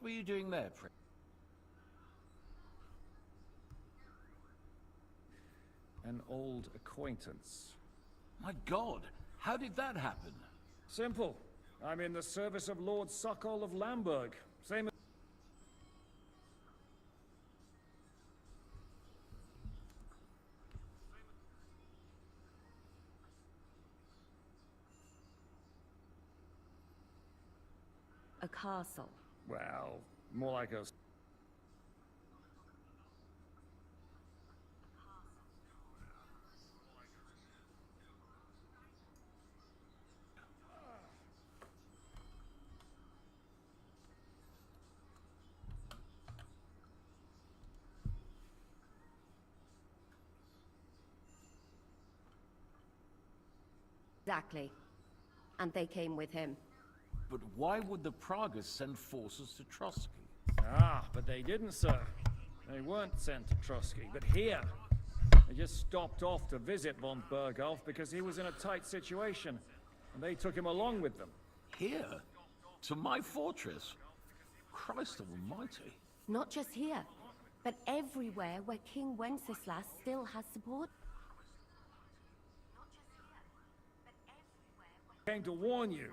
were you doing there, Prince? An old acquaintance. My God, how did that happen? Simple. I'm in the service of Lord Sokol of Lamberg. Same as... A castle. Well, more like a... Exactly. And they came with him. But why would the Pragas send forces to Trotsky? Ah, but they didn't, sir. They weren't sent to Trotsky, but here. They just stopped off to visit von Berghoff because he was in a tight situation, and they took him along with them. Here? To my fortress? Christ almighty. Not just here, but everywhere where King Wenceslas still has support. Came to warn you.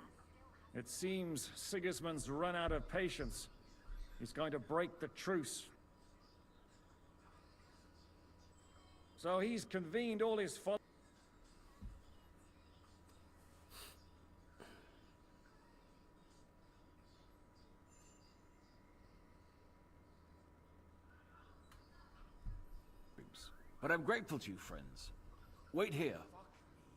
It seems Sigismund's run out of patience. He's going to break the truce. So he's convened all his followers. But I'm grateful to you, friends. Wait here.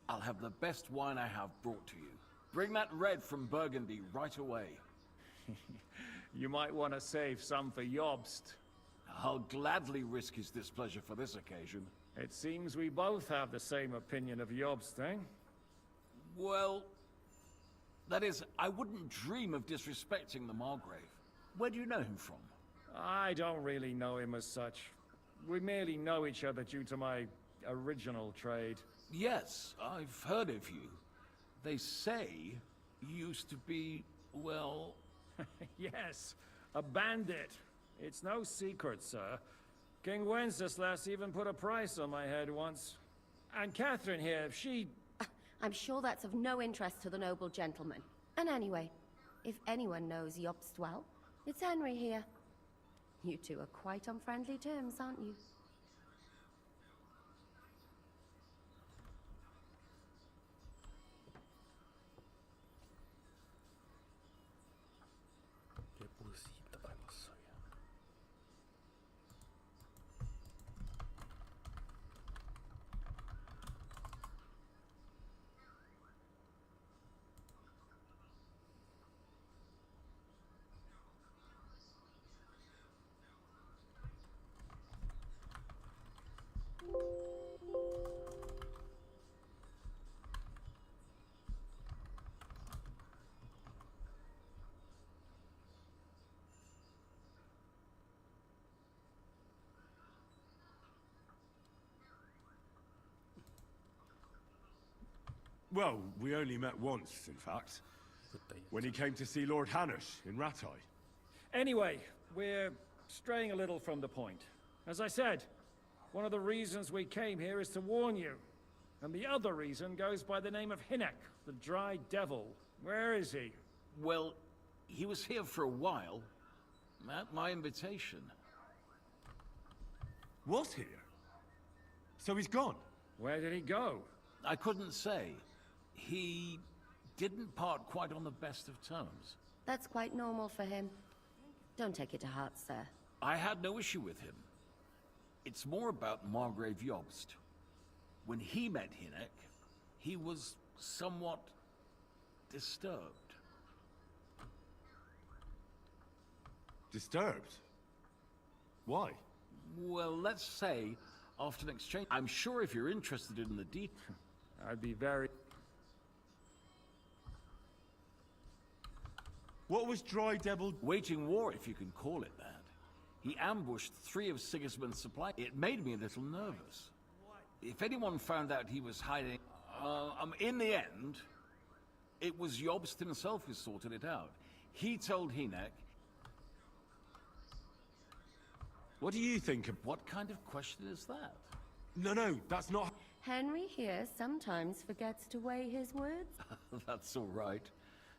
I'll have the best wine I have brought to you. Bring that red from Burgundy right away. You might want to save some for Jobst. I'll gladly risk his displeasure for this occasion. It seems we both have the same opinion of Jobst, eh? Well, that is, I wouldn't dream of disrespecting the Margrave. Where do you know him from? I don't really know him as such. We merely know each other due to my original trade. Yes, I've heard of you. They say you used to be, well... Yes, a bandit. It's no secret, sir. King Wenceslas even put a price on my head once. And Catherine here, she... I'm sure that's of no interest to the noble gentleman. And anyway, if anyone knows Jobst well, it's Henry here. You two are quite on friendly terms, aren't you? Well, we only met once, in fact. When he came to see Lord Hanush in Rattay. Anyway, we're straying a little from the point. As I said, one of the reasons we came here is to warn you. And the other reason goes by the name of Hinek, the Dry Devil. Where is he? Well, he was here for a while. At my invitation. Was here? So he's gone? Where did he go? I couldn't say. He didn't part quite on the best of terms. That's quite normal for him. Don't take it to heart, sir. I had no issue with him. It's more about Margrave Jobst. When he met Hinek, he was somewhat disturbed. Disturbed? Why? Well, let's say, after an exchange... I'm sure if you're interested in the details... I'd be very... What was Dry Devil... Waging war, if you can call it that. He ambushed 3 of Sigismund's supplies. It made me a little nervous. If anyone found out he was hiding... in the end, it was Jobst himself who sorted it out. He told Hinek... What do you think of... What kind of question is that? No, that's not... Henry here sometimes forgets to weigh his words. That's all right.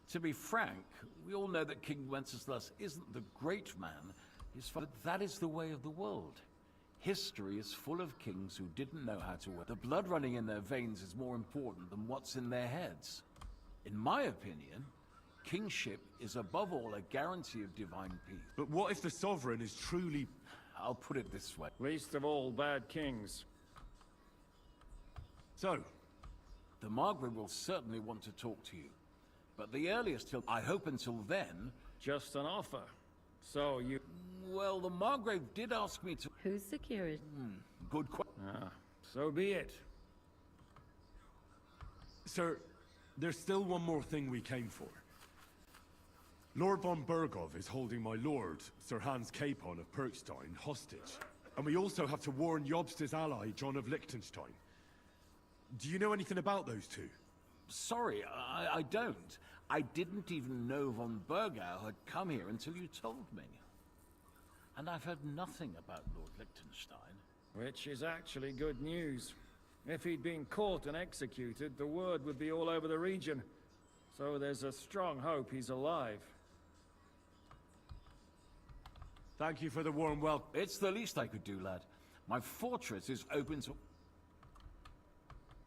To be frank, we all know that King Wenceslas isn't the great man. But that is the way of the world. History is full of kings who didn't know how to work. The blood running in their veins is more important than what's in their heads. In my opinion, kingship is above all a guarantee of divine peace. But what if the sovereign is truly... I'll put it this way. Least of all bad kings. So, The Margrave will certainly want to talk to you. But the earliest he'll... I hope until then... Just an offer. So you... Well, the Margrave did ask me to... Who's security? Good question. So be it. sir, there's still one more thing we came for. Lord von Bergov is holding my lord, Sir Hans Capon of Perkstein, hostage. And we also have to warn Jobst's ally, John of Liechtenstein. Do you know anything about those two? Sorry, I don't. I didn't even know von Bergau had come here until you told me. And I've heard nothing about Lord Liechtenstein. Which is actually good news. If he'd been caught and executed, the word would be all over the region. So there's a strong hope he's alive. Thank you for the warm welcome. It's the least I could do, lad. My fortress is open to...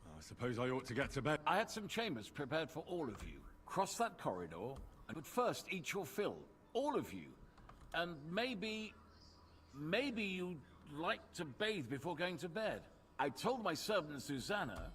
I suppose I ought to get to bed. I had some chambers prepared for all of you. Cross that corridor, but first eat your fill. All of you. And maybe you'd like to bathe before going to bed. I told my servant Susanna...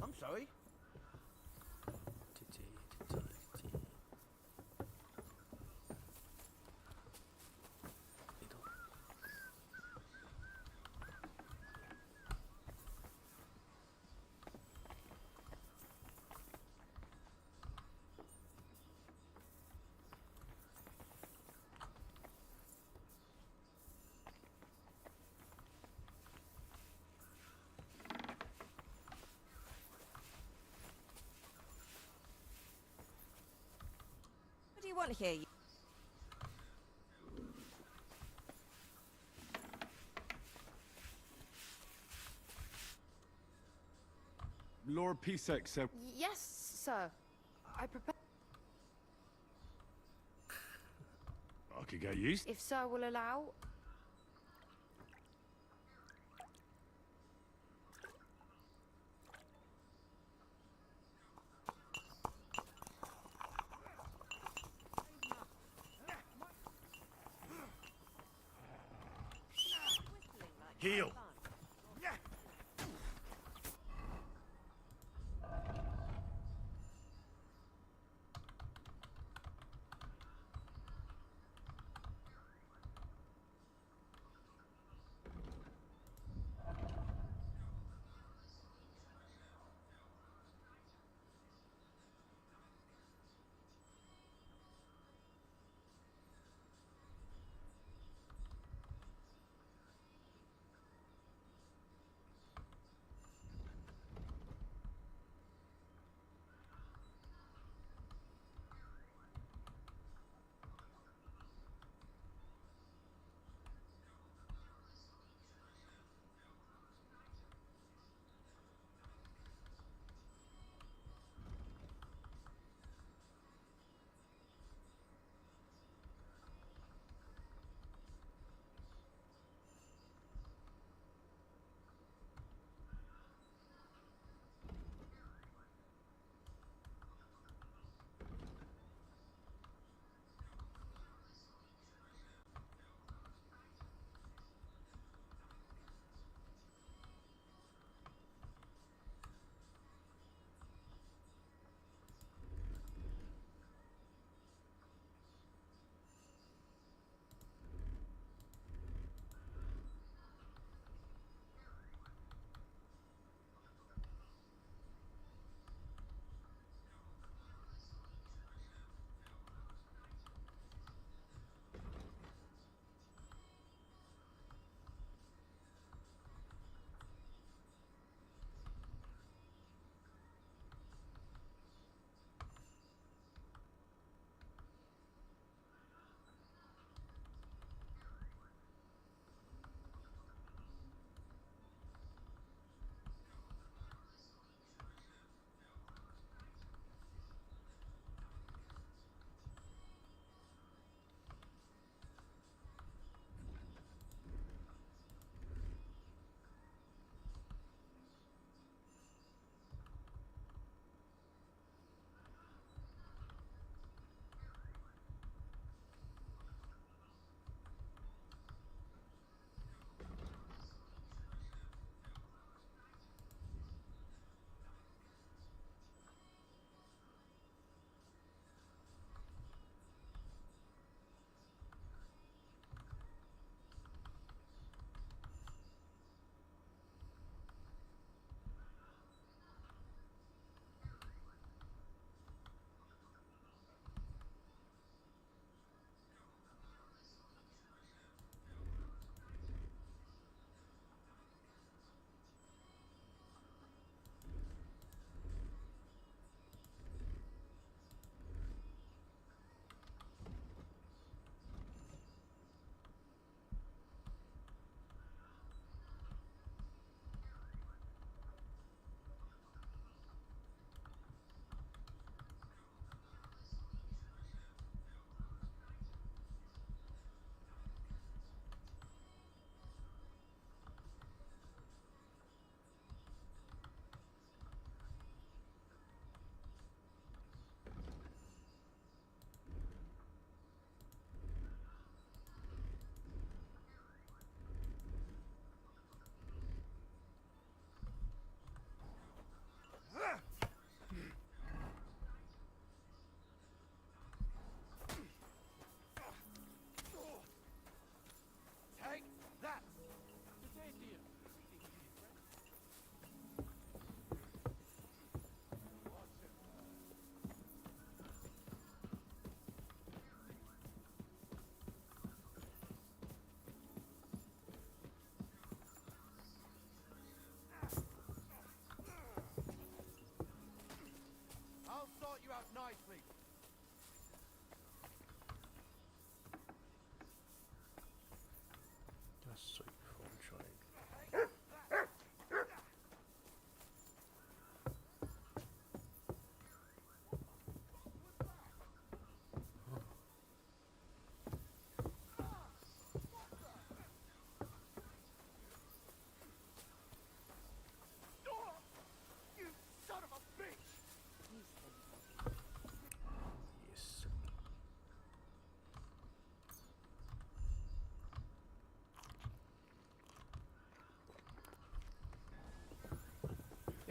I'm sorry. What do you want here? Lord Pisek said... Yes, sir. I prepare. I could get used. If sir will allow. Heal!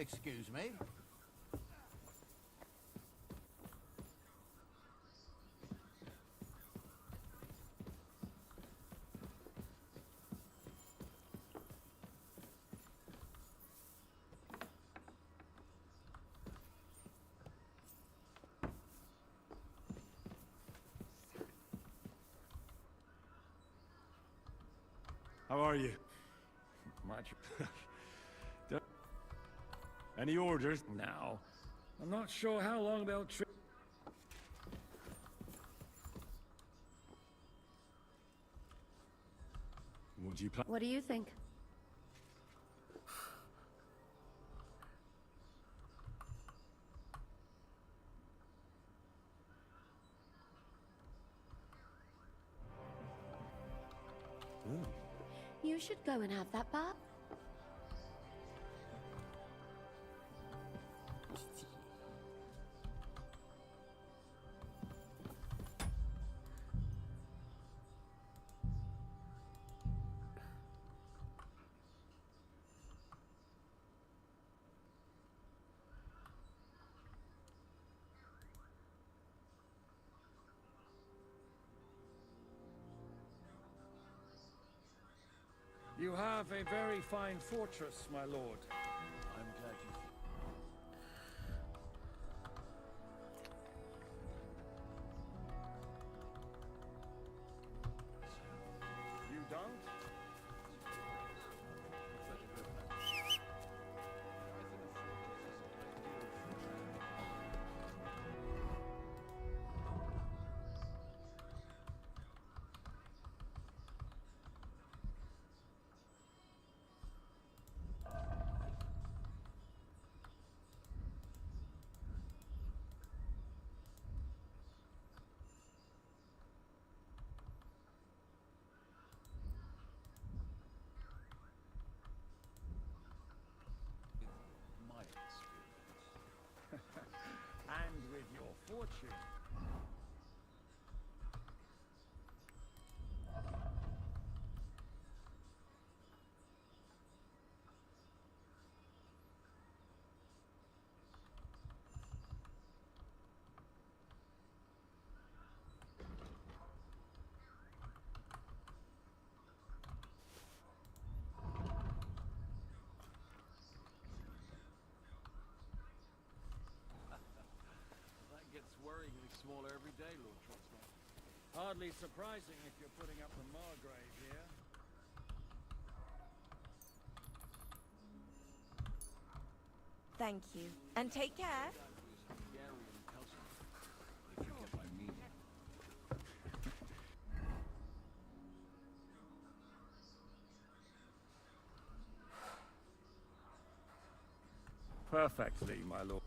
Excuse me. How are you? Much Any orders? now. I'm not sure how long they'll What do you plan? What do you think? You should go and have that bath. You have a very fine fortress, my lord. I'm glad you... You don't? My experience. And with your fortune. That gets worryingly smaller every day, Lord Trotsman. Hardly surprising if you're putting up the Margrave here. Thank you. And take care. Hungarian cousin, if you get my meaning. Perfectly, my lord.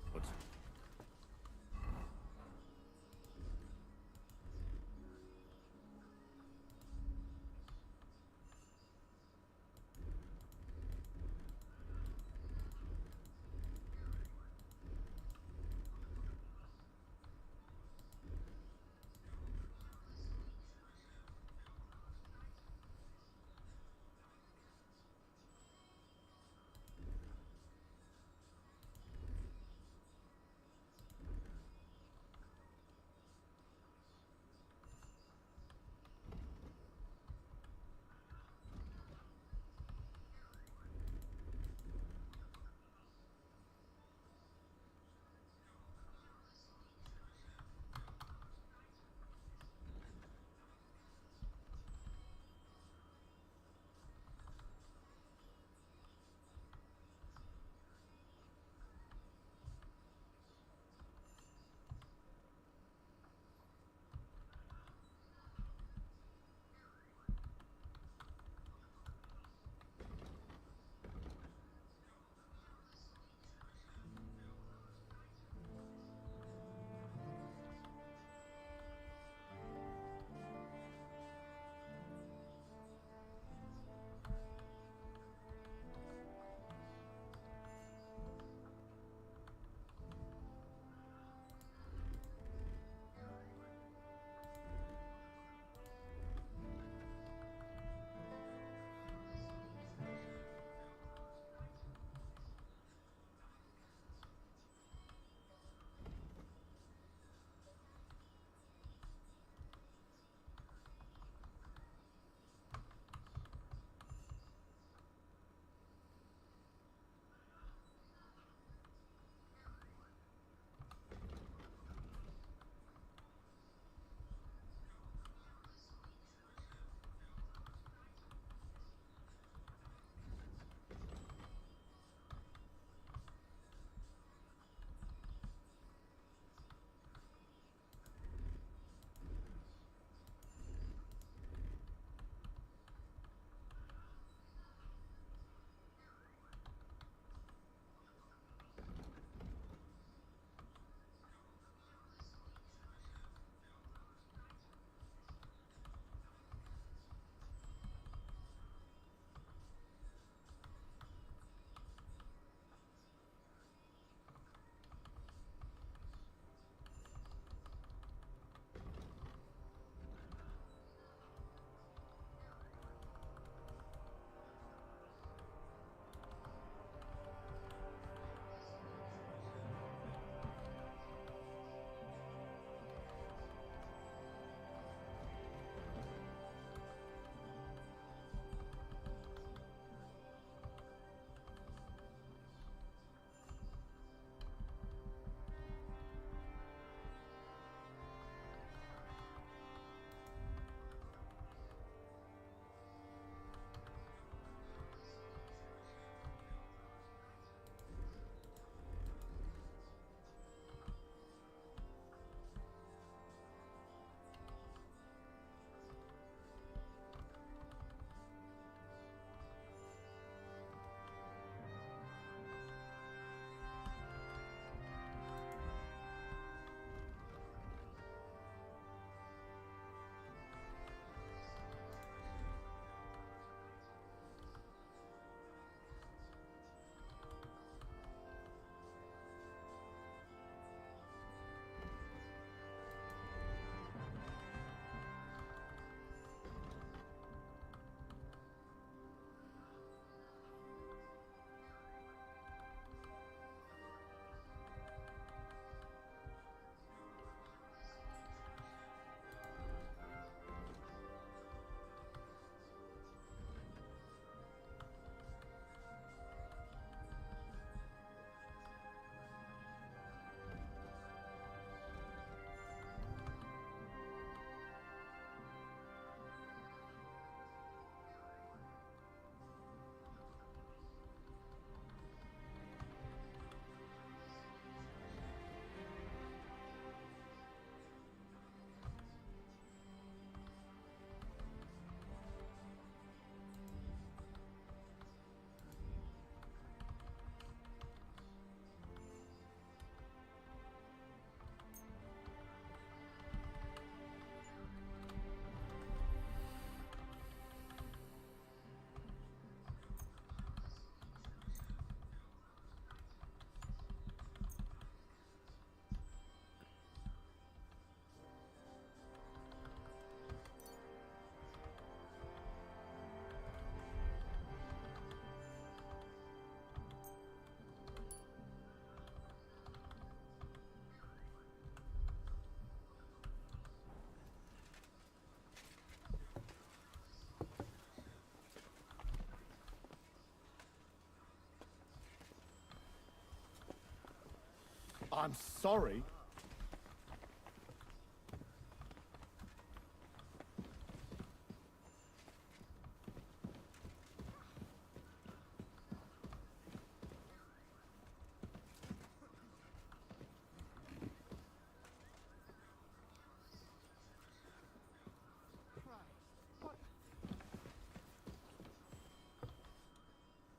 I'm sorry.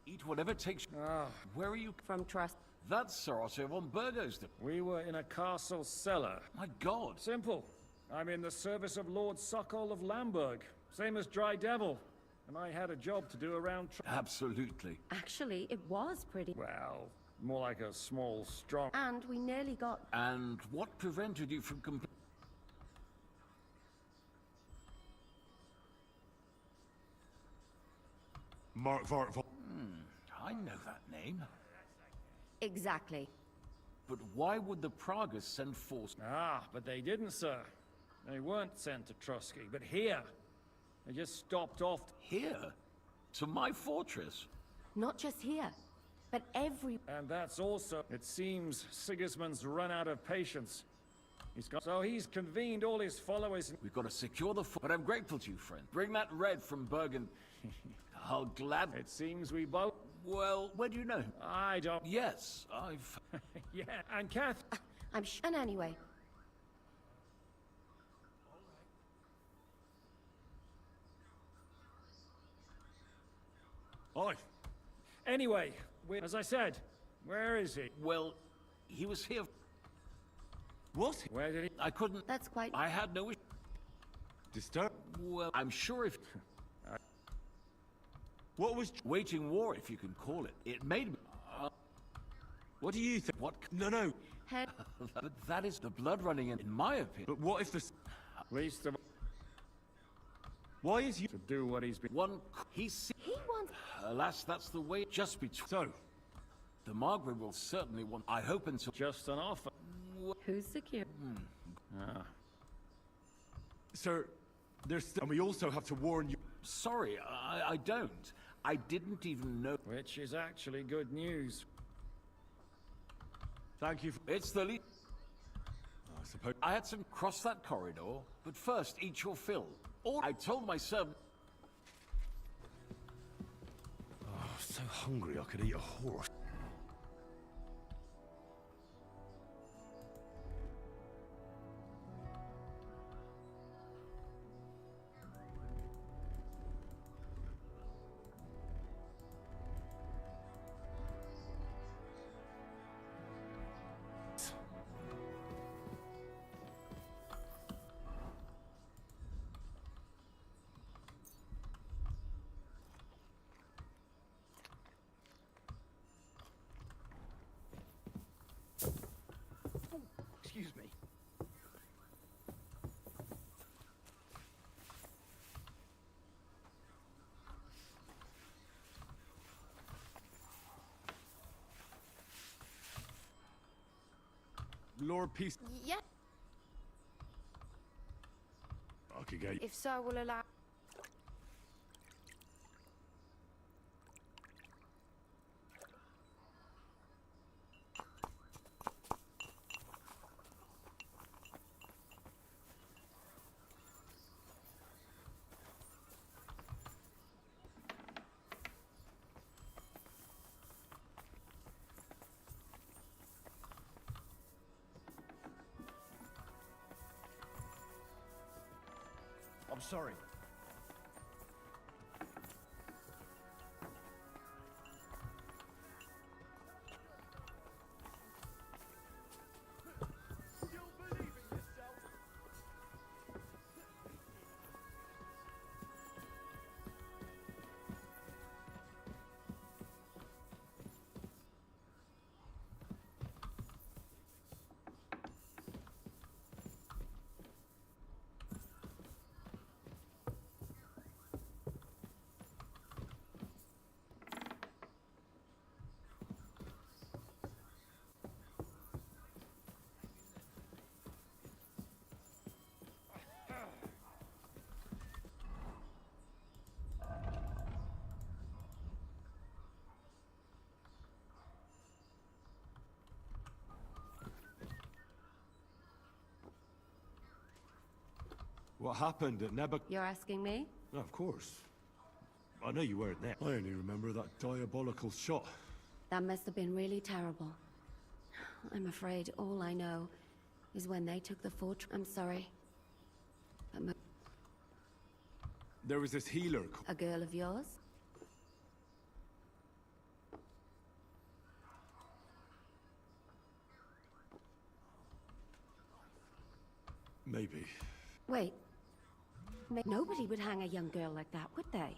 Eat whatever takes. Ah, Where are you? From Trust. That's Sir Otto von Burgos. we were in a castle cellar. My God. Simple. I'm in the service of Lord Sokol of Lamberg, same as Dry Devil. And I had a job to do around Absolutely. Actually, it was pretty. well, more like a small, strong... And we nearly got... And what prevented you from Mark Vart von... I know that name. Exactly. But why would the Pragas send force? Ah, but they didn't, sir. They weren't sent to Trotsky, but here. They just stopped off. Here? To my fortress? Not just here, but every... And that's also... It seems Sigismund's run out of patience. So he's convened all his followers... We've got to secure the but I'm grateful to you, friend. Bring that red from Bergen. I'll gladly... It seems we both... Well, where do you know? I don't... Yes, I've... Yeah, and Kath... I'm And anyway, Aye. Anyway, as I said, where is he? Well, he was here. What? Where did he... I couldn't... that's quite... I had no... Disturb? Well, I'm sure if... What was... Waging war, if you can call it. It made me... What do you think? What? No. Head... But that is the blood running in my opinion. But what if the... Least of... Why is you... To do what he's been... One... He's... He wants... Alas, that's the way. Just between... So, The Margrave will certainly want... I hope until... Just an offer. Who's secure? Ah. sir, there's still... And we also have to warn you... Sorry, I don't. I didn't even know... Which is actually good news. Thank you for... It's the least... I suppose... I had some cross that corridor, but first eat your fill. Or I told my servant... Oh, so hungry I could eat a horse. Excuse me. Lord Peace... Yeah, I could get... if Sir will allow. I'm sorry. What happened at You're asking me? Of course. I know you weren't there. I only remember that diabolical shot. That must have been really terrible. I'm afraid all I know is when they took the fortress. I'm sorry. But There was this healer. a girl of yours? Maybe. Wait. Nobody would hang a young girl like that, would they?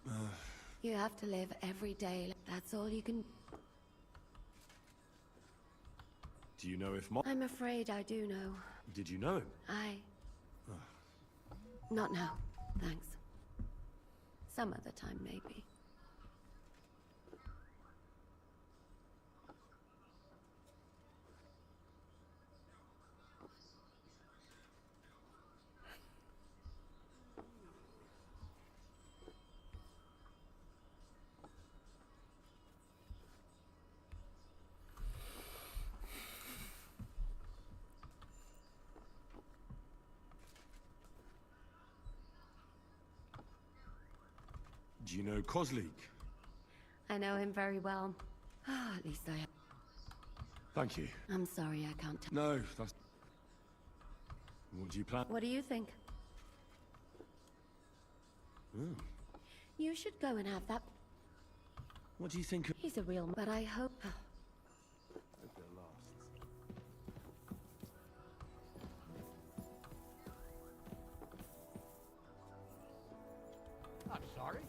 Oh, you have to live every day. That's all you can... Do you know if Mo... I'm afraid I do know. Did you know him? Not now, thanks. Some other time, maybe. Do you know Kozlik? I know him very well. At least I... Thank you. I'm sorry I can't... No, that's... What do you plan? What do you think? You should go and have that... What do you think of... He's a real... But I hope... I'm sorry.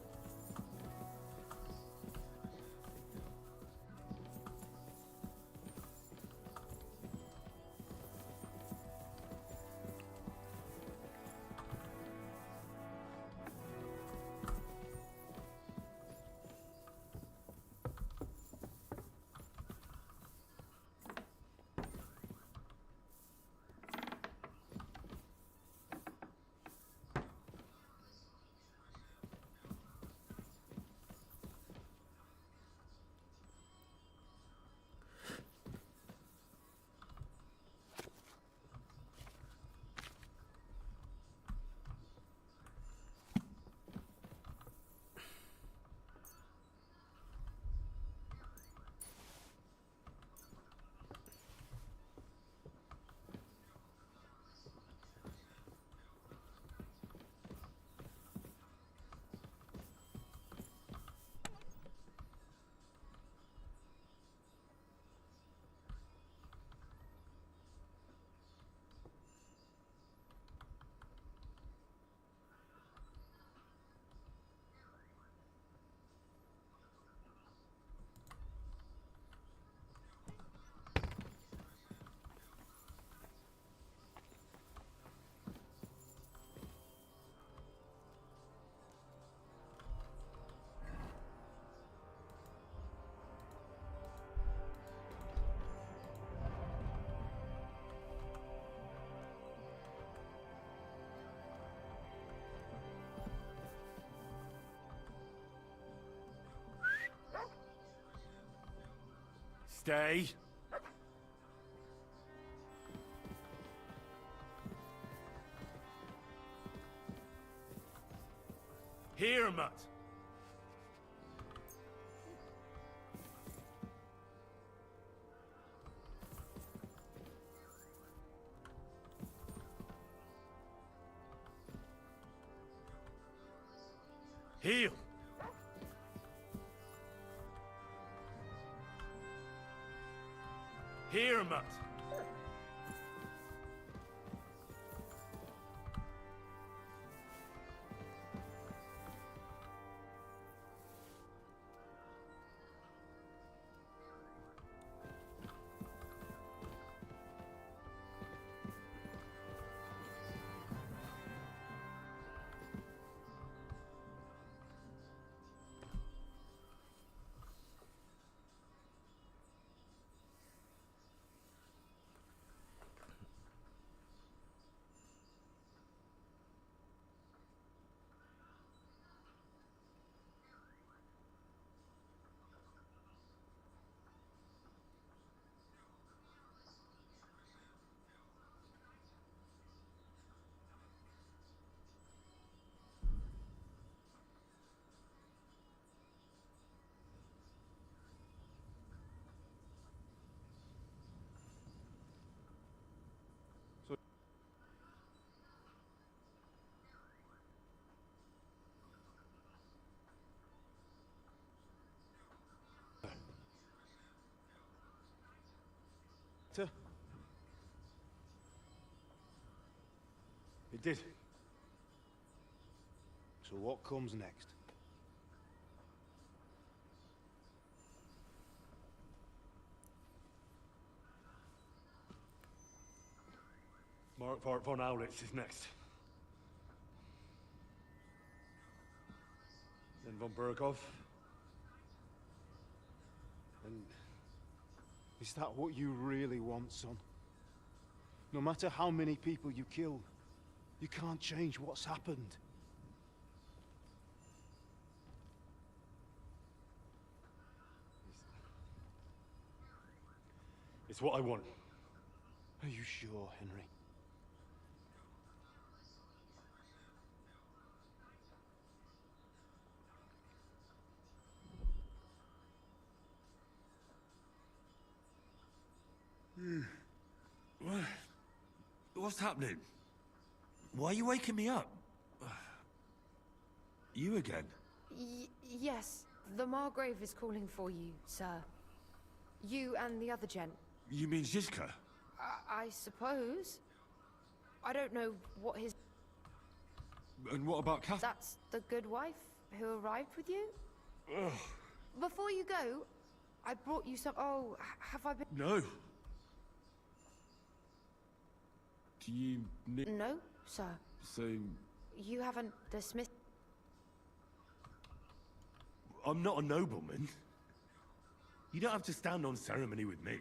Stay. Here, Mutt. Heel. Here, Mutt. It did. So what comes next? Mark von Aulitz is next. Then von Berghoff. And is that what you really want, son? No matter how many people you kill, you can't change what's happened. It's what I want. Are you sure, Henry? What's happening? Why are you waking me up? You again? Yes, the Margrave is calling for you, sir. You and the other gent. You mean Zizka? I suppose. I don't know what his... And what about Kath? That's the good wife who arrived with you? Ugh. Before you go, I brought you some... Oh, have I been... No. Do you need... No, sir. So... You haven't dismissed... I'm not a nobleman. You don't have to stand on ceremony with me.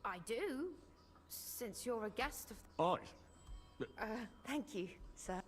I do, since you're a guest of... I? Thank you, sir.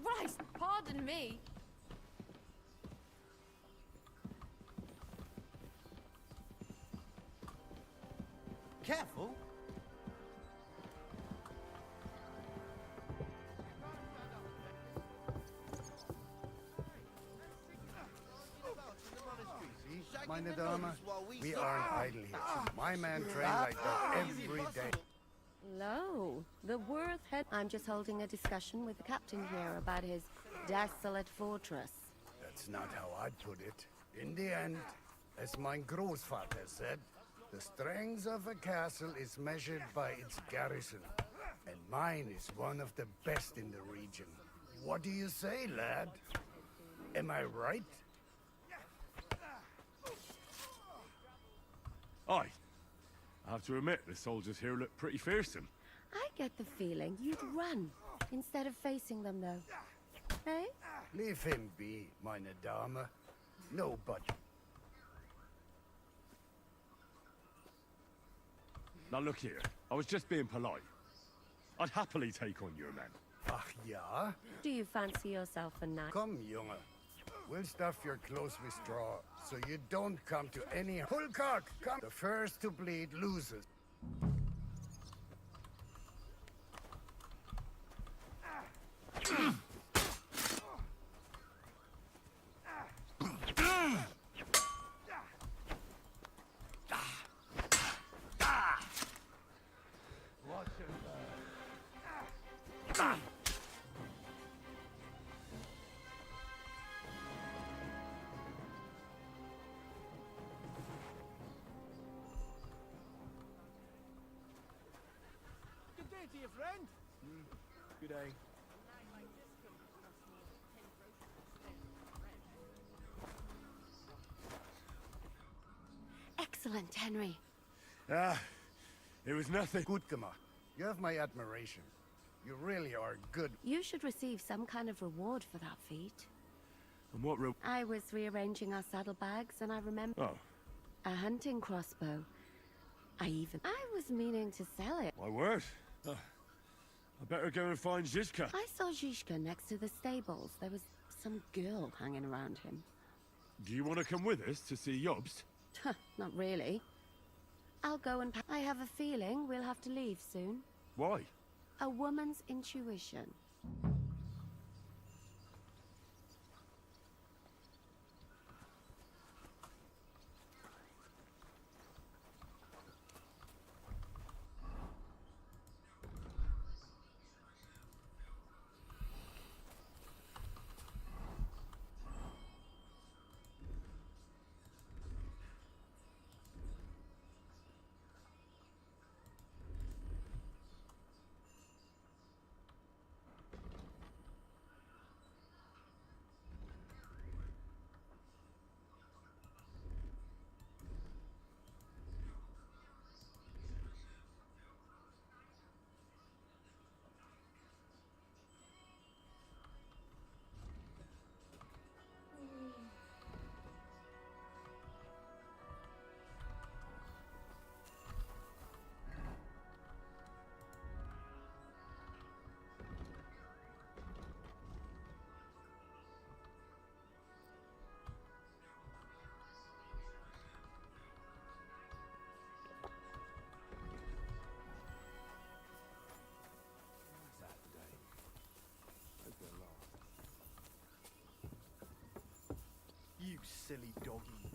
Christ, pardon me. Careful. Meine Dame, we aren't idle here. My man train like that every day. Lo, the Worth head. I'm just holding a discussion with the captain here about his desolate fortress. That's not how I'd put it. In the end, as my Großvater said, the strength of a castle is measured by its garrison. And mine is one of the best in the region. What do you say, lad? Am I right? Aye. I have to admit, the soldiers here look pretty fearsome. I get the feeling you'd run instead of facing them, though. Eh? Leave him be, meine Dame. No budget. Now look here, I was just being polite. I'd happily take on your men. Ach ja? Do you fancy yourself a knight? Come, Junge. We'll stuff your clothes with straw, so you don't come to any... Pull cock! Come! The first to bleed loses. Good day to you, friend. Good day. Excellent, Henry. Ah, it was nothing. Gut gemacht. You have my admiration. You really are good. You should receive some kind of reward for that feat. And what I was rearranging our saddlebags and I remember Oh, a hunting crossbow. I was meaning to sell it. my word. I better go and find Zizka. I saw Zizka next to the stables. There was some girl hanging around him. Do you want to come with us to see Jobst? Not really. I'll go and I have a feeling we'll have to leave soon. Why? A woman's intuition. You silly doggy.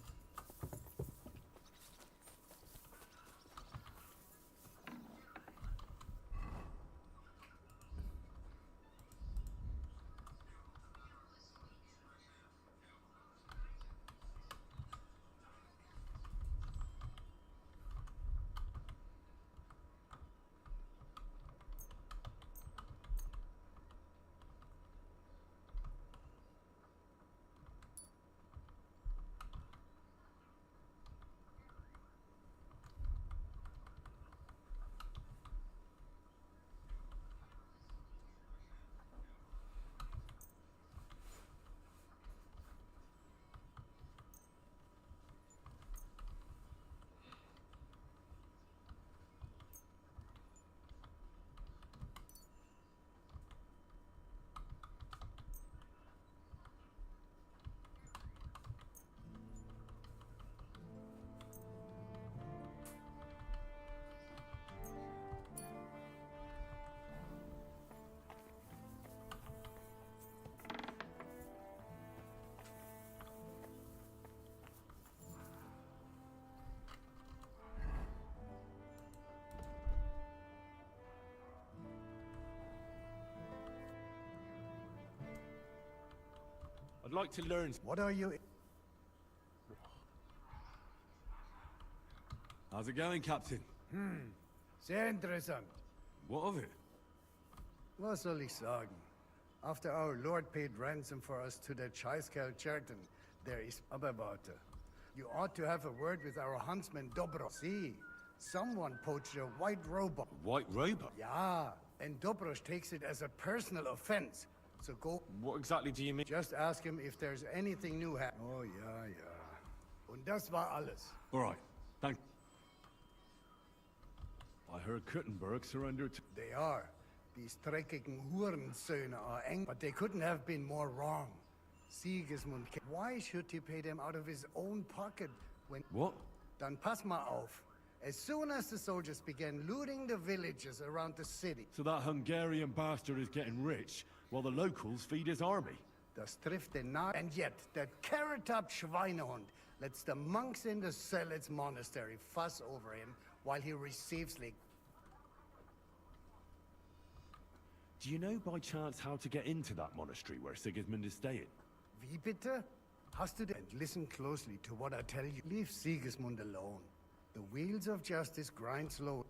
I'd like to learn. What are you... How's it going, Captain? Sehr interessant. What of it? Was soll ich sagen? After our Lord paid ransom for us to that Scheißkerl Cherton, there is aber warte. You ought to have a word with our huntsman Dobro. See, someone poached a white robot. White robot? Yeah, and Dobrosh takes it as a personal offense. So go... What exactly do you mean? Just ask him if there's anything new happening. Oh, ja, ja. Und das war alles. All right, thank... I heard Kuttenberg surrendered to... They are. These dreckigen Hurensöhne are angry, but they couldn't have been more wrong. Sigismund... Why should he pay them out of his own pocket when... What? Dann pass mal auf. As soon as the soldiers began looting the villages around the city... So that Hungarian bastard is getting rich, while the locals feed his army? Das trifft den Nagel. And yet, that carrot-top Schweinehund lets the monks in the Zealots monastery fuss over him while he receives like... Do you know by chance how to get into that monastery where Sigismund is staying? Wie bitte? Hast du... And listen closely to what I tell you. Leave Sigismund alone. The wheels of justice grind slow.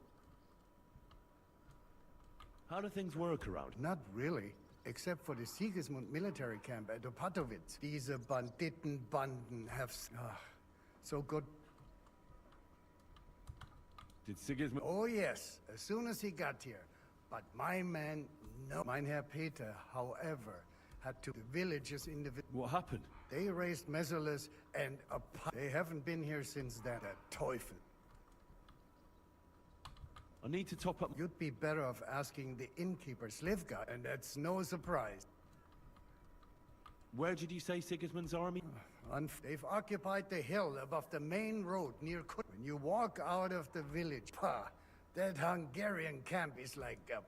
How do things work around? Not really. Except for the Sigismund military camp at Opatowitz. Diese Banditenbanden have... so good... Did Sigismund... Oh yes, as soon as he got here. But my man... No. Mein Herr Peter, however, had to... The villages in the... What happened? They raised Messerles and... They haven't been here since then. That Teufel. I need to top up... You'd be better off asking the innkeeper Slivka, and that's no surprise. Where did you say Sigismund's army? They've occupied the hill above the main road near Kut. When you walk out of the village, pah, that Hungarian camp is like a...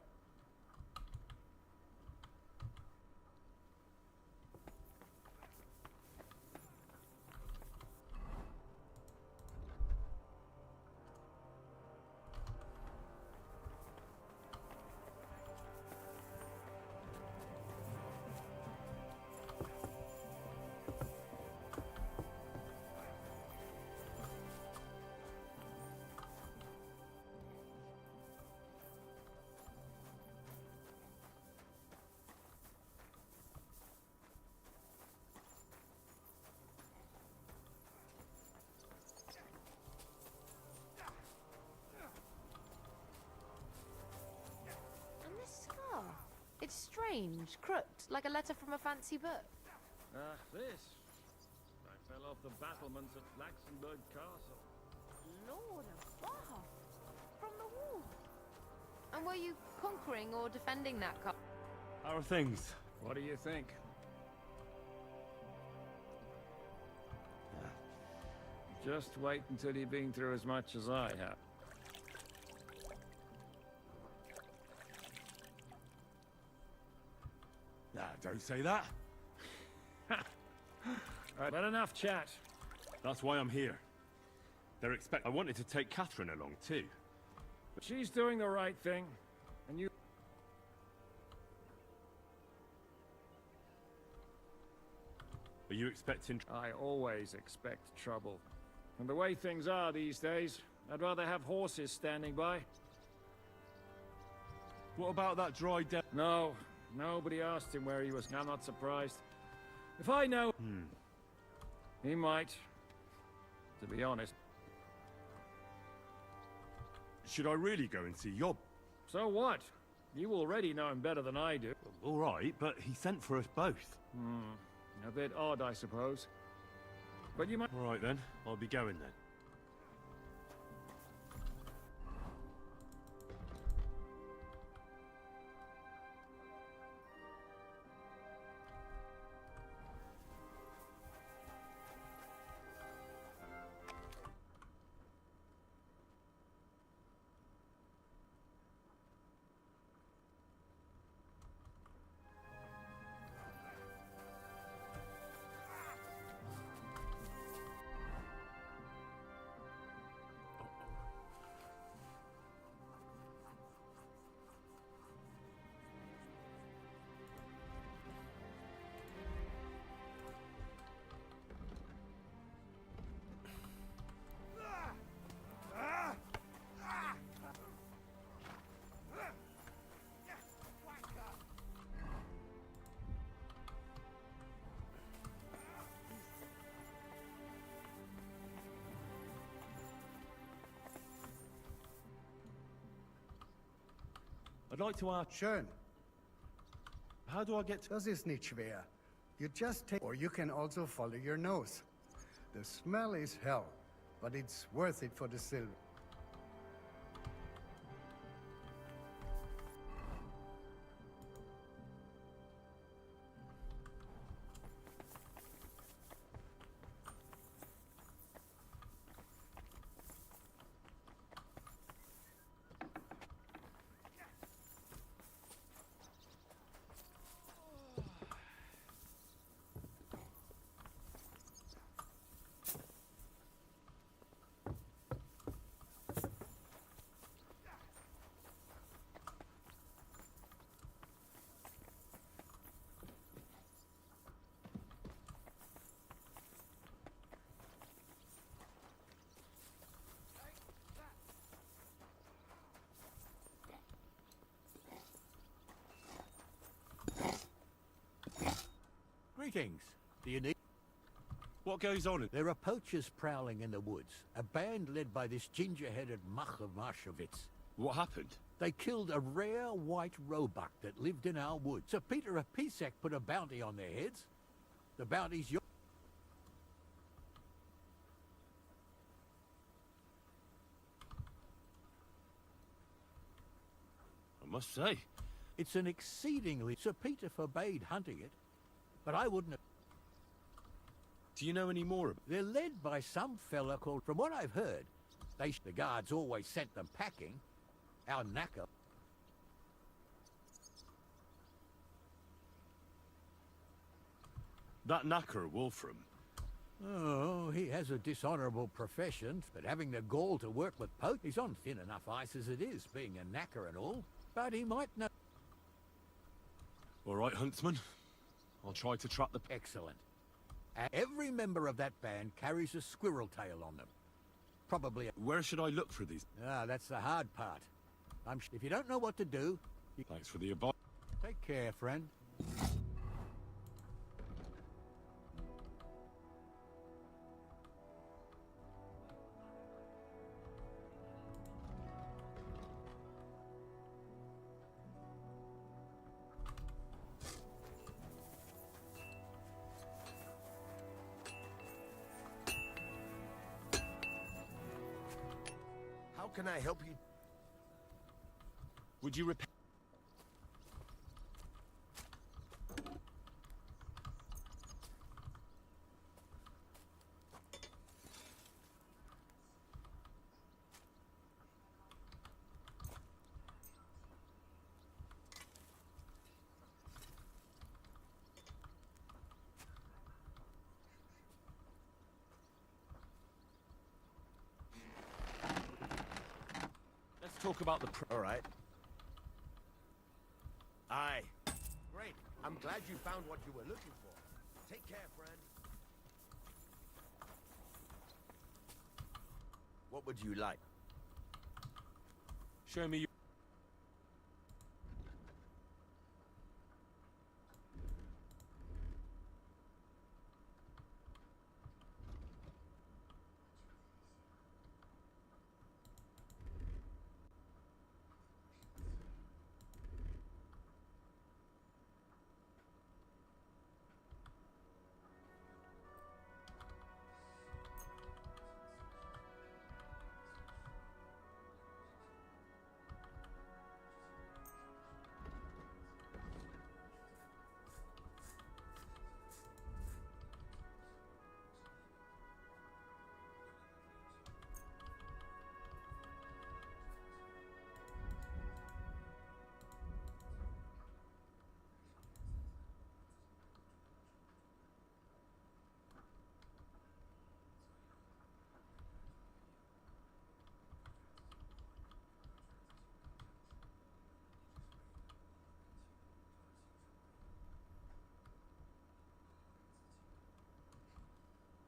And this scar? It's strange, crooked, like a letter from a fancy book. This. I fell off the battlements at Laxenburg Castle. Lord above! From the wall. And were you conquering or defending that castle? How are things? What do you think? Just wait until you've been through as much as I have. Nah, don't say that. But enough chat. That's why I'm here. I wanted to take Catherine along too. But she's doing the right thing, and you... Are you expecting... I always expect trouble. And the way things are these days, I'd rather have horses standing by. What about that dry death? No, nobody asked him where he was. I'm not surprised. If I know... He might. To be honest. Should I really go and see Yob? So what? You already know him better than I do. All right, but he sent for us both. A bit odd, I suppose. But you might... All right then, I'll be going then. like to ask, Schön. how do I get to... Das ist nicht schwer. You just take, or you can also follow your nose. The smell is hell, but it's worth it for the silver. Greetings. Do you need... What goes on? There are poachers prowling in the woods. A band led by this ginger-headed Mach of Marshowitz. What happened? They killed a rare white roebuck that lived in our woods. Sir Peter of Pisek put a bounty on their heads. The bounty's yours. I must say. It's an exceedingly... Sir Peter forbade hunting it, but I wouldn't have... Do you know any more? They're led by some fella called... From what I've heard, the guards always sent them packing. Our knacker... That knacker, Wolfram. Oh, he has a dishonourable profession, but having the gall to work with poach, he's on thin enough ice as it is, being a knacker and all. But he might know... All right, huntsman. I'll try to trap the... Excellent. And every member of that band carries a squirrel tail on them. Probably... Where should I look for these? Ah, that's the hard part. If you don't know what to do... Thanks for the advice. Take care, friend. How can I help you? Would you repair... Let's talk about the... All right. Aye. Great. I'm glad you found what you were looking for. Take care, friend. What would you like? Show me your...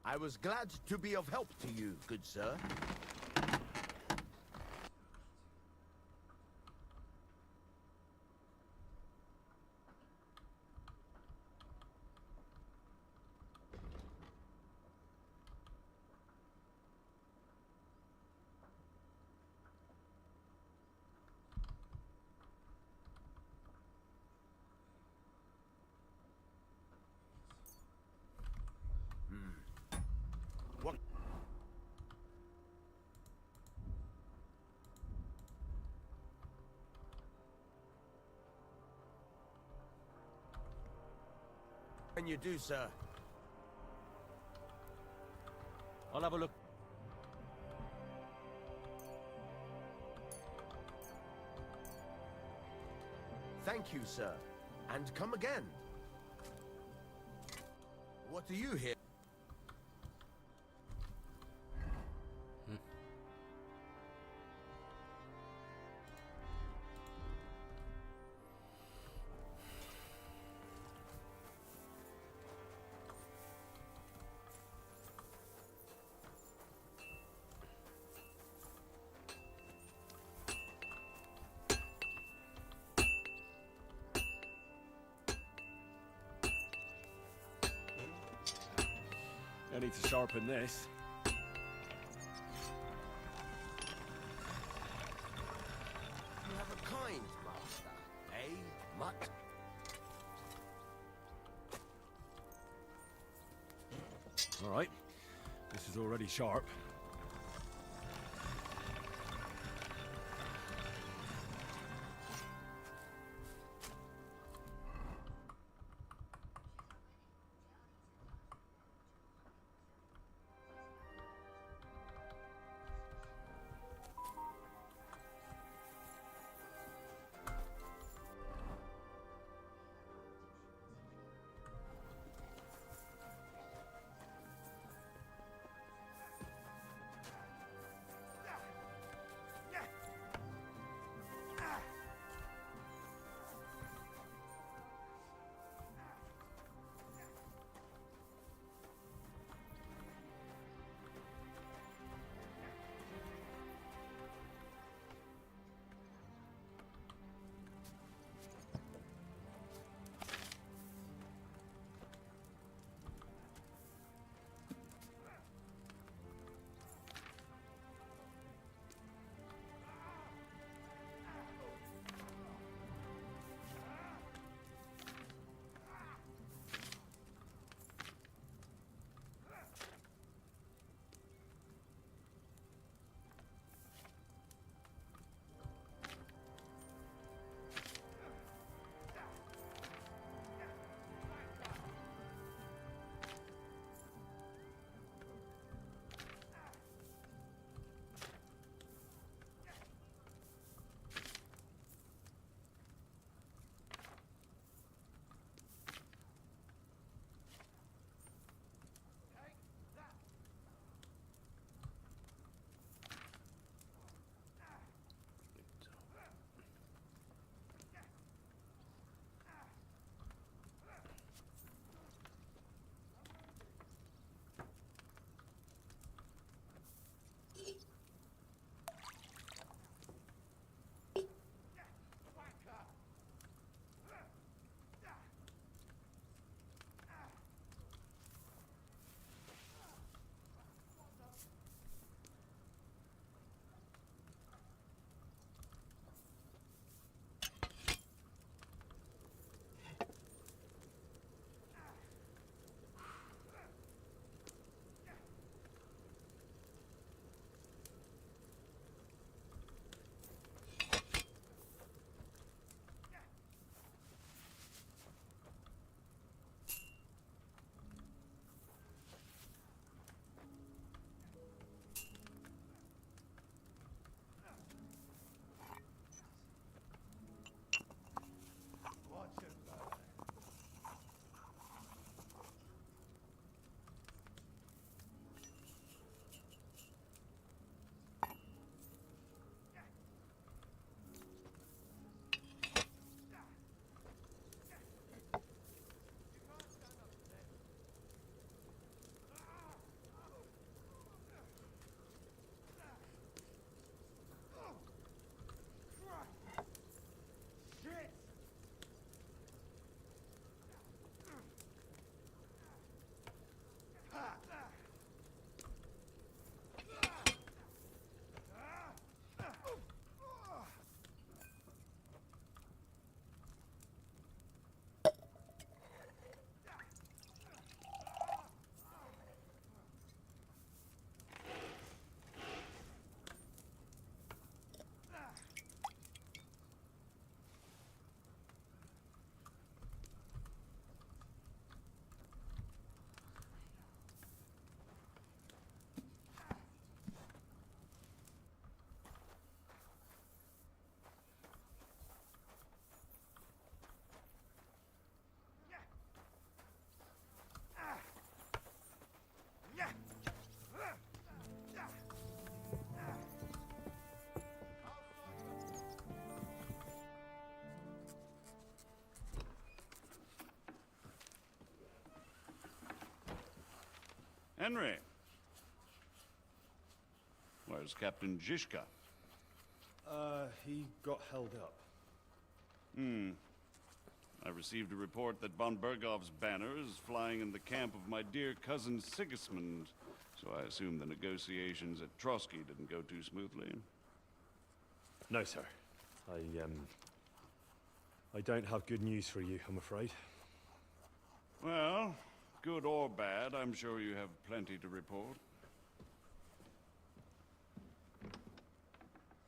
I was glad to be of help to you, good sir. when you do, sir. I'll have a look. Thank you, sir. And come again. What do you hear? I need to sharpen this. You have a kind master, eh, Mutt? All right. This is already sharp. Henry. Where's Captain Zizka? He got held up. I received a report that von Bergov's banner is flying in the camp of my dear cousin Sigismund, so I assume the negotiations at Trotsky didn't go too smoothly. No, sir. I don't have good news for you, I'm afraid. Well, good or bad, I'm sure you have plenty to report.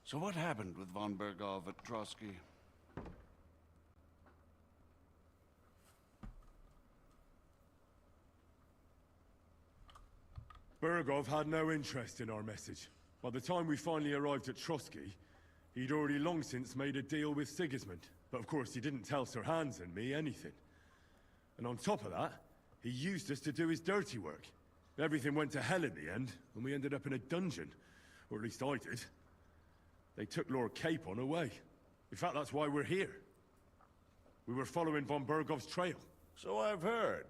So what happened with von Bergov at Trotsky? Bergov had no interest in our message. By the time we finally arrived at Trotsky, he'd already long since made a deal with Sigismund. But of course, he didn't tell Sir Hans and me anything. And on top of that, he used us to do his dirty work. Everything went to hell in the end, and we ended up in a dungeon. Or at least I did. They took Lord Capon away. In fact, that's why we're here. We were following von Bergov's trail. So I've heard.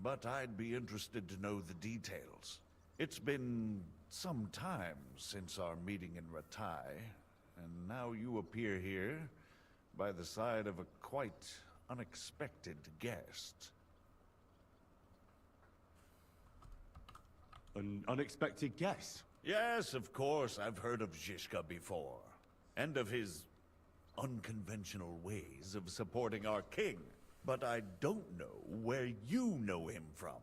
But I'd be interested to know the details. It's been some time since our meeting in Ratai, and now you appear here by the side of a quite unexpected guest. An unexpected guest? Yes, of course, I've heard of Zizka before. And of his unconventional ways of supporting our king. But I don't know where you know him from.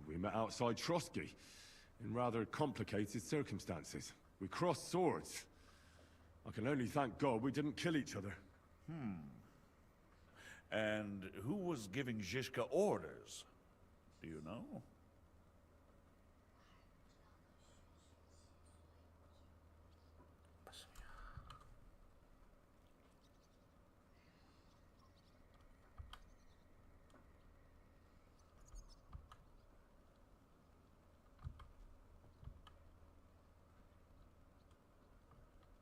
We met outside Trotsky, in rather complicated circumstances. We crossed swords. I can only thank God we didn't kill each other. And who was giving Zizka orders? Do you know?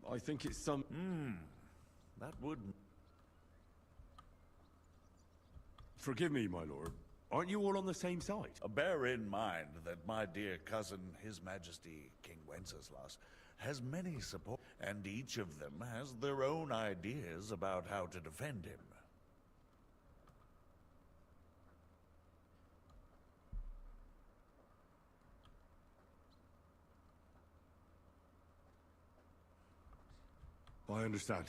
I think it's some... That would... Forgive me, my lord. Aren't you all on the same side? Bear in mind that my dear cousin, His Majesty King Wenceslas, has many support, and each of them has their own ideas about how to defend him. I understand.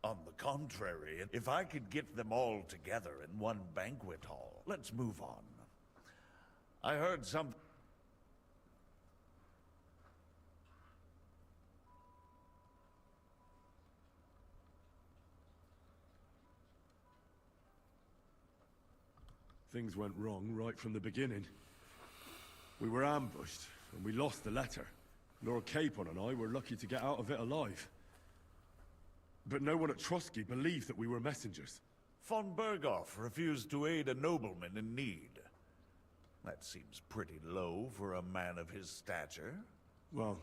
On the contrary, if I could get them all together in one banquet hall, let's move on. I heard some... Things went wrong right from the beginning. We were ambushed, and we lost the letter. Lord Capon and I were lucky to get out of it alive. But no one at Trotsky believed that we were messengers. Von Bergov refused to aid a nobleman in need. That seems pretty low for a man of his stature. Well,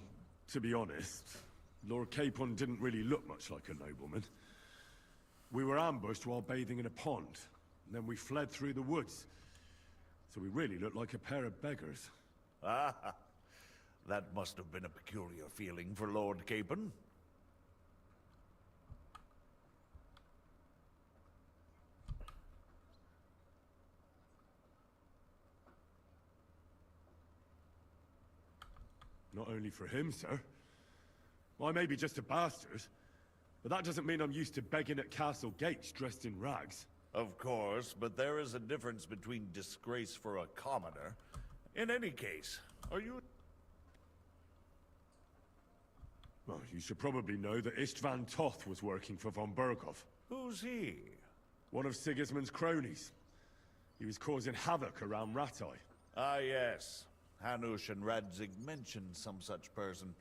to be honest, Lord Capon didn't really look much like a nobleman. We were ambushed while bathing in a pond, and then we fled through the woods. So we really looked like a pair of beggars. Ah, that must have been a peculiar feeling for Lord Capon. Not only for him, sir. I may be just a bastard, but that doesn't mean I'm used to begging at castle gates dressed in rags. Of course, but there is a difference between disgrace for a commoner. In any case, are you... Well, you should probably know that Istvan Toth was working for von Bergov. Who's he? One of Sigismund's cronies. He was causing havoc around Ratai. Ah, yes. Hanush and Radzig mentioned some such person.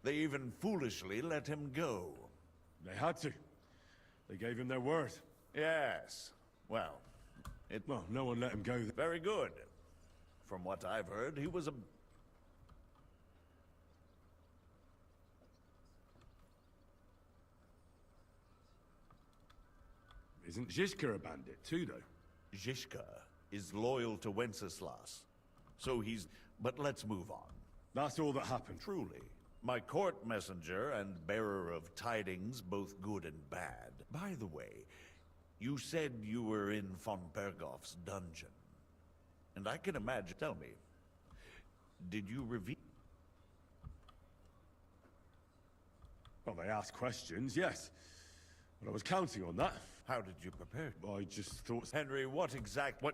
They even foolishly let him go. They had to. They gave him their word. Yes. Well, Well, no one let him go. Very good. From what I've heard, he was a... Isn't Zizka a bandit too, though? Zizka is loyal to Wenceslas. So he's... But let's move on. That's all that happened. Truly. My court messenger and bearer of tidings, both good and bad. By the way, you said you were in von Bergoff's dungeon. And I can imagine... Tell me, did you reveal... Well, they asked questions, yes. But I was counting on that. How did you prepare? I just thought... Henry, what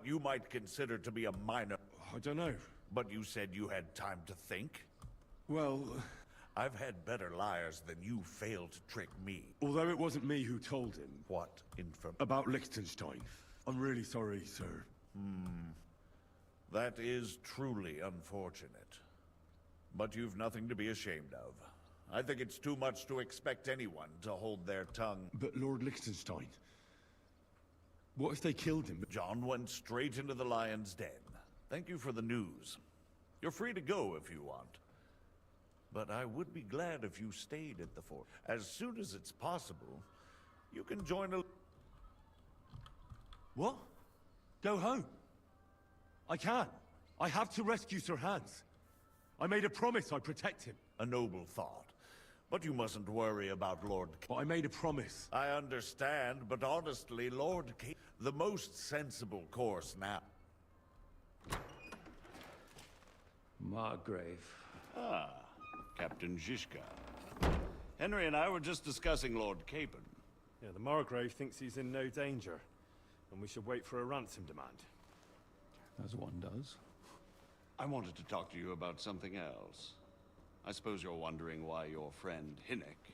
you might consider to be a minor... I don't know. But you said you had time to think? Well... I've had better liars than you failed to trick me. Although it wasn't me who told him. What information? About Liechtenstein. I'm really sorry, sir. That is truly unfortunate. But you've nothing to be ashamed of. I think it's too much to expect anyone to hold their tongue. But Lord Liechtenstein... What if they killed him? John went straight into the lion's den. Thank you for the news. You're free to go if you want. But I would be glad if you stayed at the fort. As soon as it's possible, you can join a... What? Go home? I can't. I have to rescue Sir Hans. I made a promise I'd protect him. A noble thought. But you mustn't worry about Lord But I made a promise. I understand, but honestly, Lord the most sensible course now... Margrave. Ah, Captain Zizka. Henry and I were just discussing Lord Capon. Yeah, the Margrave thinks he's in no danger, and we should wait for a ransom demand. As one does. I wanted to talk to you about something else. I suppose you're wondering why your friend Hinnek,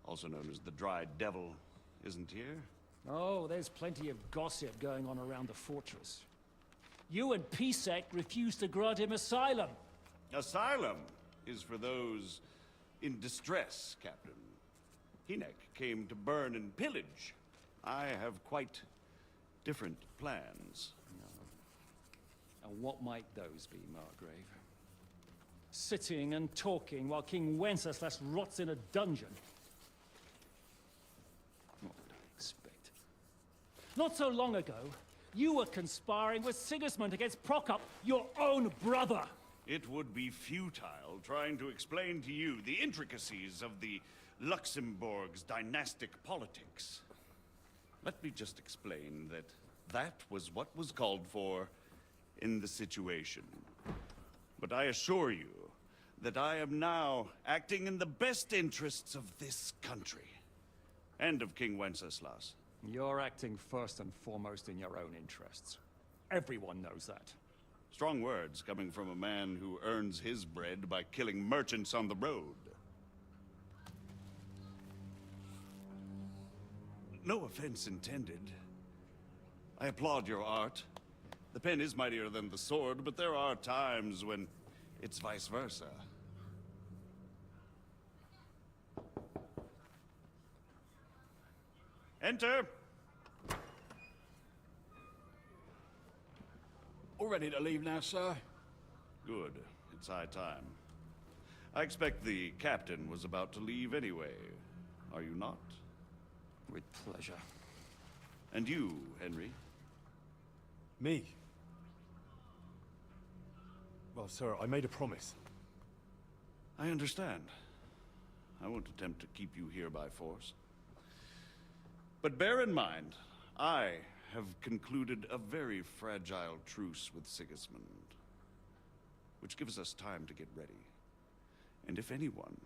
also known as the Dried Devil, isn't here? Oh, there's plenty of gossip going on around the fortress. You and Pisek refused to grant him asylum. Asylum is for those in distress, Captain. Hinnek came to burn and pillage. I have quite different plans. And what might those be, Margrave? Sitting and talking while King Wenceslas rots in a dungeon. What would I expect? Not so long ago, you were conspiring with Sigismund against Prokop, your own brother! It would be futile trying to explain to you the intricacies of the Luxembourg's dynastic politics. Let me just explain that that was what was called for in the situation. But I assure you that I am now acting in the best interests of this country. And of King Wenceslas. You're acting first and foremost in your own interests. Everyone knows that. Strong words coming from a man who earns his bread by killing merchants on the road. No offense intended. I applaud your art. The pen is mightier than the sword, but there are times when it's vice versa. Enter! All ready to leave now, sir? Good. It's high time. I expect the captain was about to leave anyway. Are you not? With pleasure. And you, Henry? Me? Well, sir, I made a promise. I understand. I won't attempt to keep you here by force. But bear in mind, I have concluded a very fragile truce with Sigismund, which gives us time to get ready. And if anyone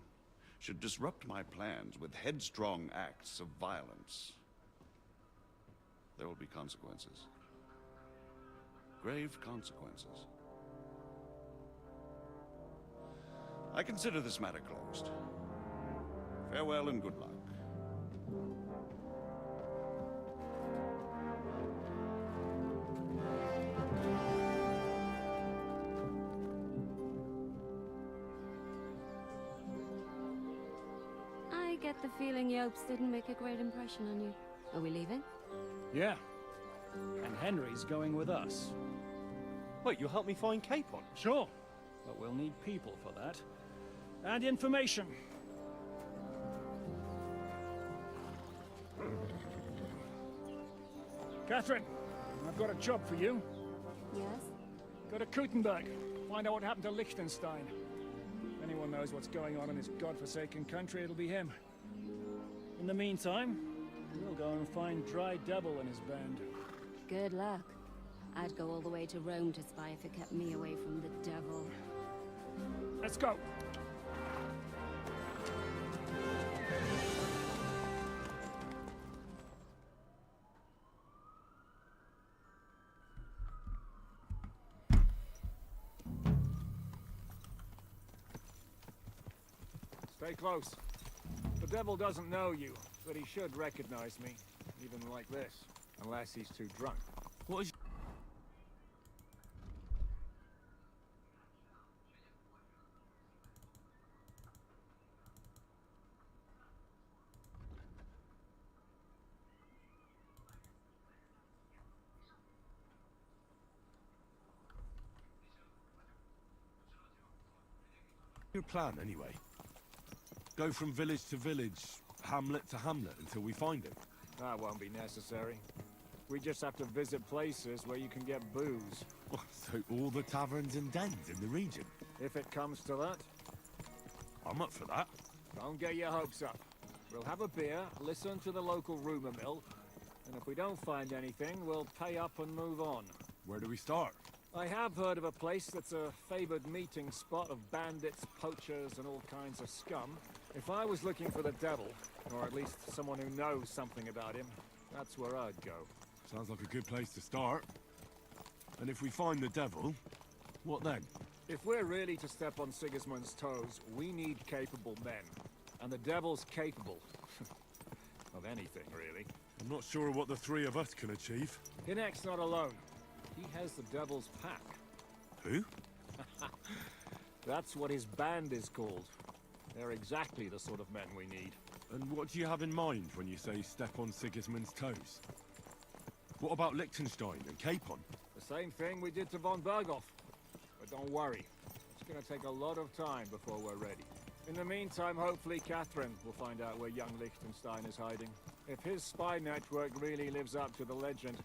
should disrupt my plans with headstrong acts of violence, there will be consequences. Grave consequences. I consider this matter closed. Farewell and good luck. I get the feeling Yopes didn't make a great impression on you. Are we leaving? Yeah. And Henry's going with us. Wait, you'll help me find Capon? Sure. But we'll need people for that. And information. Catherine, I've got a job for you. Yes? Go to Kuttenberg. Find out what happened to Liechtenstein. If anyone knows what's going on in this godforsaken country, it'll be him. In the meantime, we'll go and find Dry Devil and his band. Good luck. I'd go all the way to Rome to spy if it kept me away from the devil. Let's go! Stay close. The devil doesn't know you, but he should recognize me, even like this, unless he's too drunk. What is your plan, anyway? Go from village to village, hamlet to hamlet, until we find him? That won't be necessary. We just have to visit places where you can get booze. So all the taverns and dens in the region? If it comes to that. I'm up for that. Don't get your hopes up. We'll have a beer, listen to the local rumor mill, and if we don't find anything, we'll pay up and move on. Where do we start? I have heard of a place that's a favored meeting spot of bandits, poachers, and all kinds of scum. If I was looking for the devil, or at least someone who knows something about him, that's where I'd go. Sounds like a good place to start. And if we find the devil, what then? If we're really to step on Sigismund's toes, we need capable men. And the devil's capable. Of anything, really. I'm not sure what the three of us can achieve. Hinek's not alone. He has the devil's pack. Who? That's what his band is called. They're exactly the sort of men we need. And what do you have in mind when you say step on Sigismund's toes? What about Liechtenstein and Capon? The same thing we did to von Berghoff. But don't worry. It's gonna take a lot of time before we're ready. In the meantime, hopefully Catherine will find out where young Liechtenstein is hiding. If his spy network really lives up to the legend,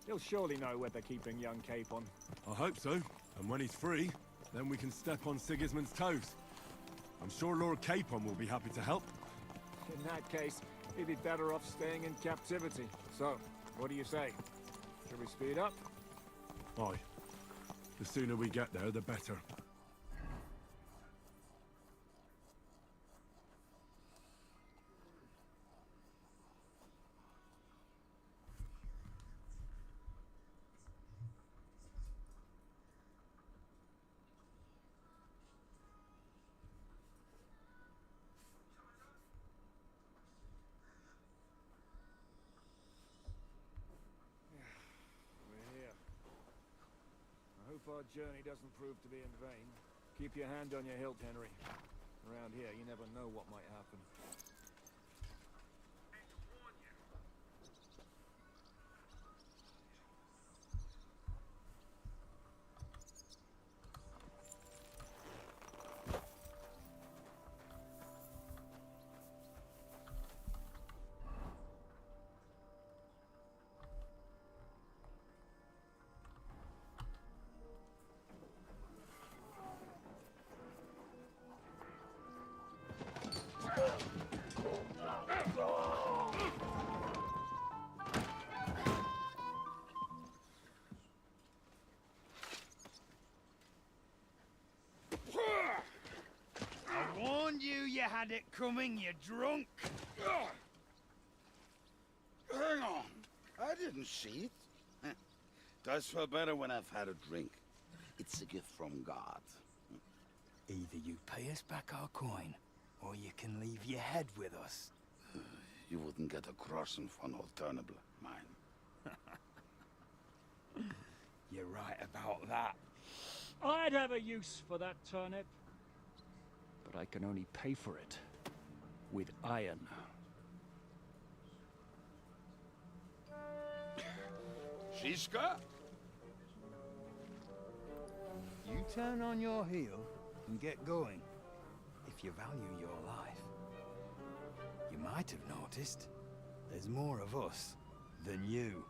he'll surely know where they're keeping young Capon. I hope so. And when he's free, then we can step on Sigismund's toes. I'm sure Lord Capon will be happy to help. In that case, he'd be better off staying in captivity. So, what do you say? Should we speed up? Aye. The sooner we get there, the better. Our journey doesn't prove to be in vain. Keep your hand on your hilt, Henry. Around here, you never know what might happen. You had it coming, you drunk. Hang on. I didn't see it. Does feel better when I've had a drink. It's a gift from God. Either you pay us back our coin, or you can leave your head with us. You wouldn't get a crossing for no turnip, mine. You're right about that. I'd have a use for that turnip. But I can only pay for it with iron. Shiska? You turn on your heel and get going. If you value your life. You might have noticed there's more of us than you.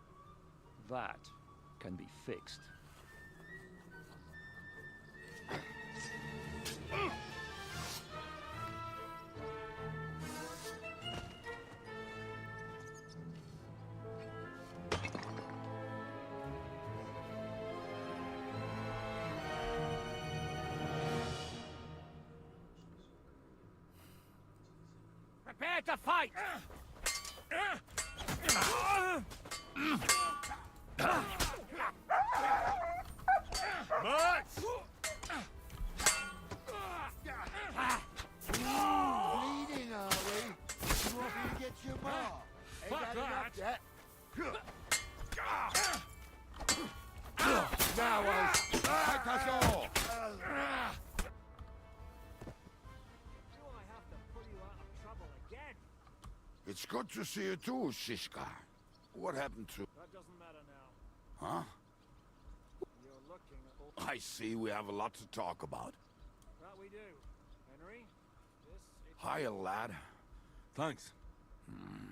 That can be fixed. Prepare to fight! Mutts! Bleeding, are we? You want me to get your ma? Ain't Fuck that enough that. yet? Now I'll fight us all! Do I have to pull you out of trouble again? It's good to see you too, Shishka. What happened to... That doesn't matter now. Huh? You're looking at all... I see we have a lot to talk about. That we do. Henry, this... Hiya, lad. Thanks.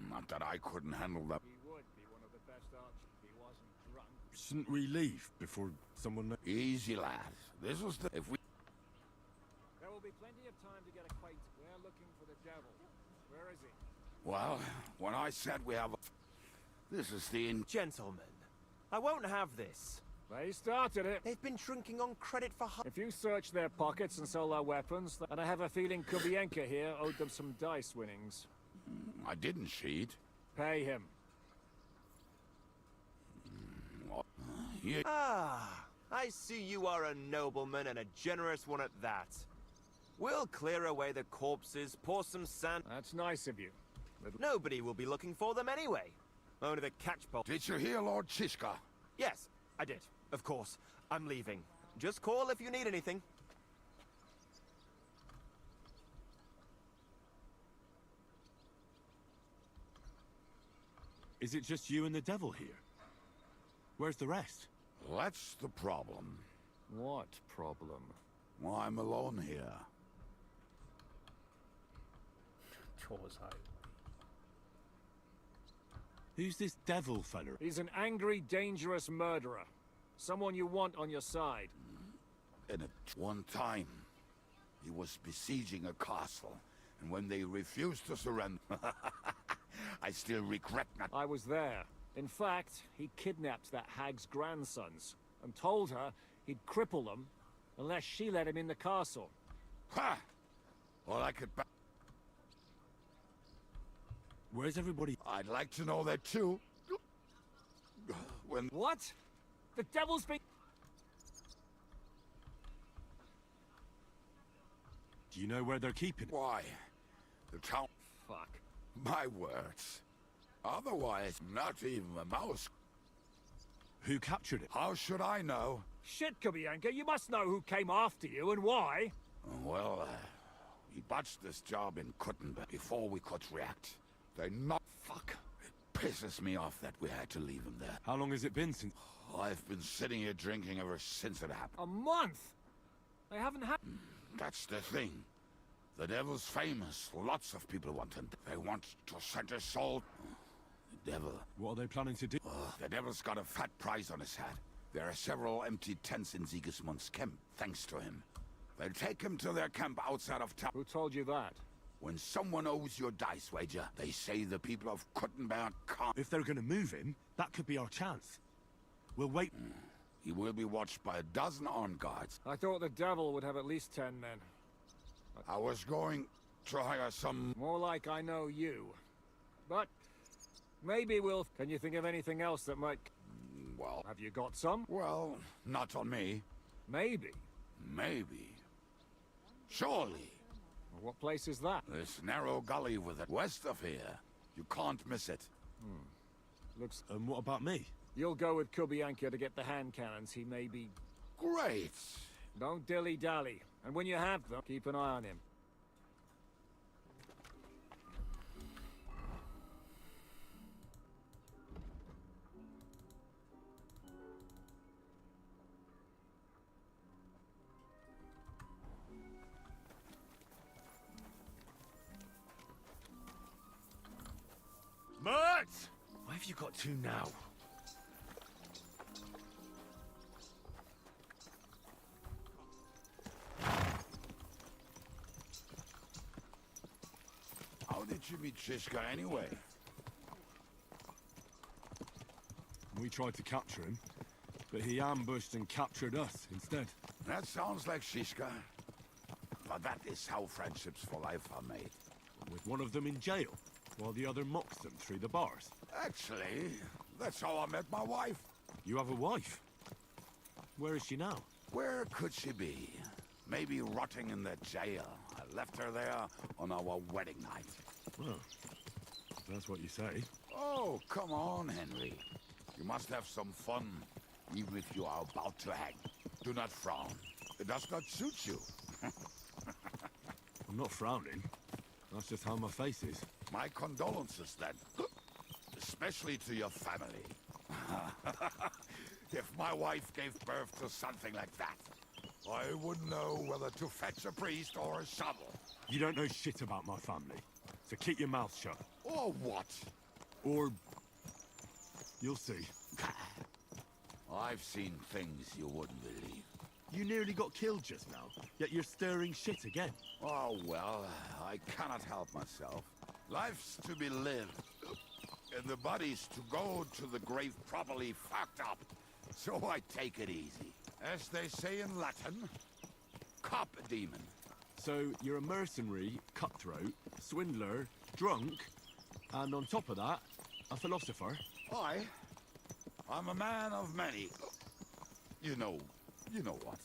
Not that I couldn't handle that. He would be one of the best archers if he wasn't drunk. Shouldn't we leave before someone... Easy, lad. This was the... If we... There will be plenty of time to get acquainted. We're looking for the devil. Where is he? Well, when I said we have... This is the... Gentlemen, I won't have this. They started it. They've been drinking on credit for... If you search their pockets and sell their weapons, and I have a feeling Kubienka here owed them some dice winnings. I didn't cheat. Pay him. Yeah. Ah, I see you are a nobleman and a generous one at that. We'll clear away the corpses, pour some sand... That's nice of you. Nobody will be looking for them anyway. Only the catchpole... Did you hear Lord Shishka? Yes, I did. Of course. I'm leaving. Just call if you need anything. Is it just you and the devil here? Where's the rest? That's the problem. What problem? Well, I'm alone here. Who's this devil fella? He's an angry, dangerous murderer. Someone you want on your side. And at one time, he was besieging a castle, and when they refused to surrender... I still regret not... I was there. In fact, he kidnapped that hag's grandsons, and told her he'd cripple them unless she let him in the castle. Ha! Well, I could... Where's everybody? I'd like to know that too. When... What? The devil's been... Do you know where they're keeping it? Why? The town... Fuck. My words. Otherwise, not even a mouse. Who captured it? How should I know? Shit, Kubienka, you must know who came after you and why. Well, we botched this job in Kuttenberg before we could react. They not... Fuck. It pisses me off that we had to leave him there. How long has it been since... I've been sitting here drinking ever since it happened. A month? They haven't had... That's the thing. The devil's famous. Lots of people want him. They want to send his soul. The devil. What are they planning to do? The devil's got a fat prize on his head. There are several empty tents in Sigismund's camp, thanks to him. They'll take him to their camp outside of town. Who told you that? When someone owes you a dice wager, they say the people of Kuttenberg can't... If they're gonna move him, that could be our chance. We'll wait. He will be watched by a dozen armed guards. I thought the devil would have at least 10 men. I was going to hire some... More like I know you. But maybe we'll... Can you think of anything else that might... Well... Have you got some? Well, not on me. Maybe. Maybe. Surely. Well, what place is that? This narrow gully with it west of here. You can't miss it. Looks... And what about me? You'll go with Kubienka to get the hand cannons. He may be... Great. Don't dilly-dally. And when you have them, keep an eye on him. Mert! Why have you got two now? How did you meet Shishka anyway? We tried to capture him, but he ambushed and captured us instead. That sounds like Shishka. But that is how friendships for life are made. with one of them in jail, while the other mocks them through the bars. Actually, that's how I met my wife. You have a wife? Where is she now? Where could she be? Maybe rotting in that jail. I left her there on our wedding night. Well, that's what you say. Oh, come on, Henry. You must have some fun, even if you are about to hang. Do not frown. It does not suit you. I'm not frowning. That's just how my face is. My condolences, then. Especially to your family. If my wife gave birth to something like that, I wouldn't know whether to fetch a priest or a shovel. You don't know shit about my family, so keep your mouth shut. Or what? Or... you'll see. I've seen things you wouldn't believe. You nearly got killed just now, yet you're stirring shit again. Oh, well, I cannot help myself. Life's to be lived, and the body's to go to the grave properly fucked up. So I take it easy. As they say in Latin, cop a demon. So you're a mercenary, cutthroat, swindler, drunk, and on top of that, a philosopher? I'm a man of many... You know what.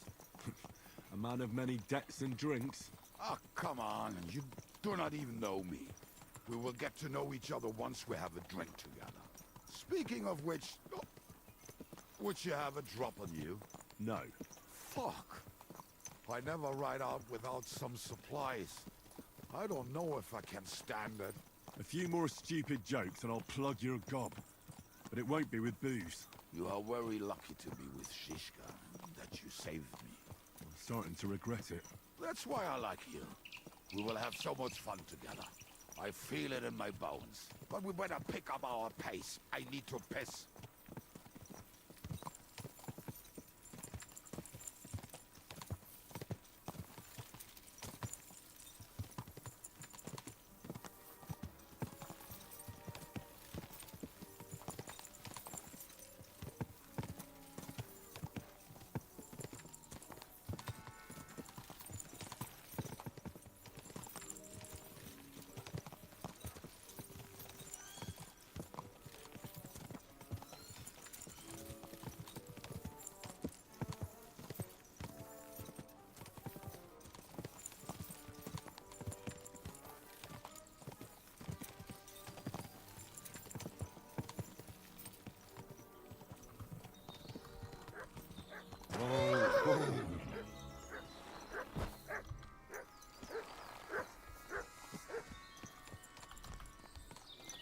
A man of many debts and drinks? Ah, come on, you do not even know me. We will get to know each other once we have a drink together. Speaking of which... would you have a drop on you? No. Fuck. I never ride out without some supplies. I don't know if I can stand it. A few more stupid jokes and I'll plug your gob. But it won't be with booze. You are very lucky to be with Shishka, that you saved me. I'm starting to regret it. That's why I like you. We will have so much fun together. I feel it in my bones. But we better pick up our pace. I need to piss.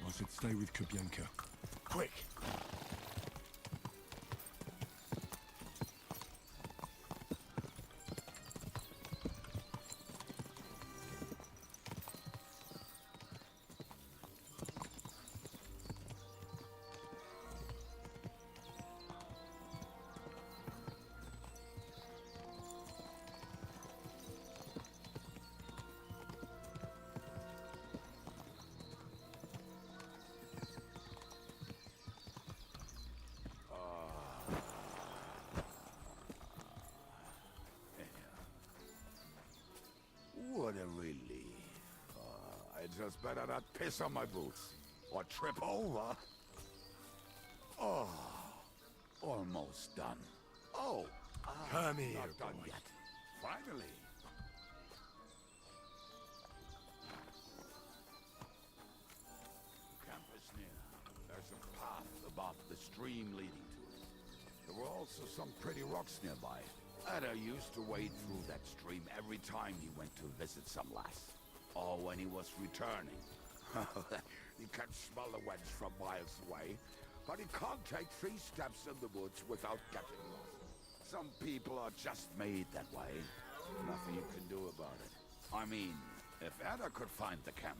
I should stay with Kubyanka. Quick! What a relief. I just better not piss on my boots. Or trip over. Oh, almost done. Oh, come here, not done boy. yet. Finally. Camp is near. There's a path above the stream leading to it. There were also some pretty rocks nearby. Ada used to wade through that stream every time he went to visit some lass. Or when he was returning. He can smell the wench from miles away, but he can't take 3 steps in the woods without getting lost. Some people are just made that way. Nothing you can do about it. I mean, if Ada could find the camp,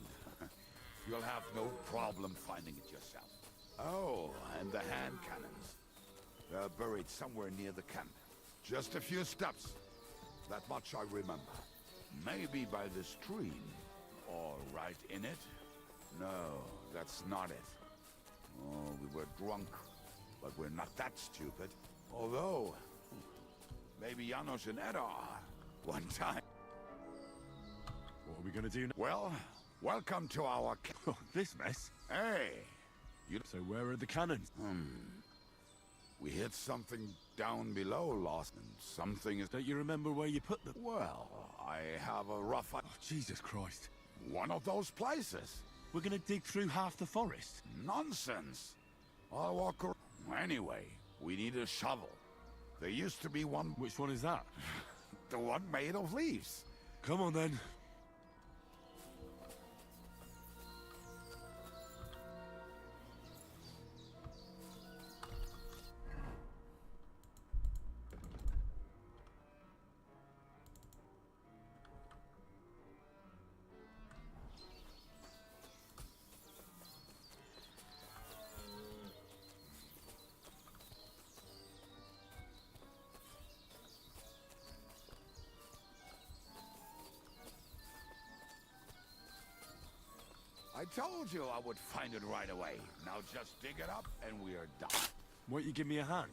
you'll have no problem finding it yourself. Oh, and the hand cannons. They're buried somewhere near the camp. Just a few steps. That much I remember. Maybe by the stream. Or right in it. No, that's not it. Oh, we were drunk. But we're not that stupid. Although, maybe Janos and Eda are. One time. What are we gonna do now? Well, Welcome to our... Oh, this mess? Hey! So where are the cannons? We hit something down below, lost, and something is... Don't you remember where you put them? Well, I have a rough... Oh, Jesus Christ. One of those places. We're gonna dig through half the forest. Nonsense. I'll walk around. Anyway, we need a shovel. There used to be one... Which one is that? The one made of leaves. Come on, then. I told you I would find it right away. Now just dig it up and we are done. Won't you give me a hand?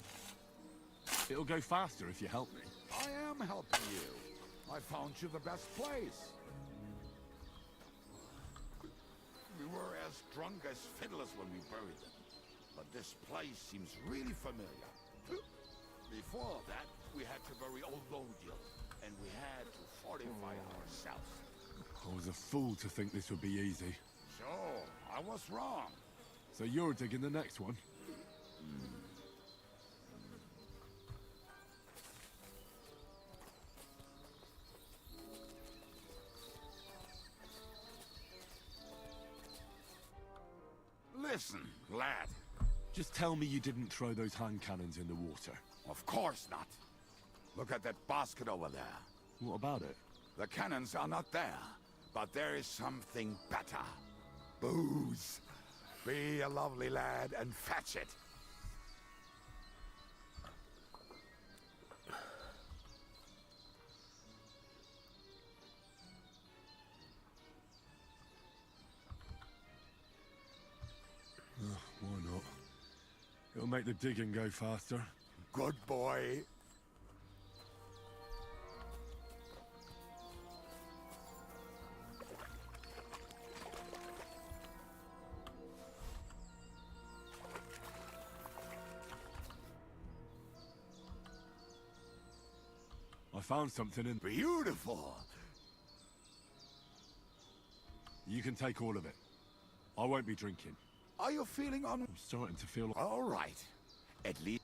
It'll go faster if you help me. I am helping you. I found you the best place. We were as drunk as fiddlers when we buried them. But this place seems really familiar. Before that, we had to bury old Lodiel, and we had to fortify ourselves. I was a fool to think this would be easy. Sure, I was wrong. So you're digging the next one? Listen, lad. Just tell me you didn't throw those hand cannons in the water. Of course not. Look at that basket over there. What about it? The cannons are not there, but there is something better. Booze. Be a lovely lad and fetch it. Why not? It'll make the digging go faster. Good boy. I found something in... Beautiful! You can take all of it. I won't be drinking. Are you feeling on... I'm starting to feel... All right. At least...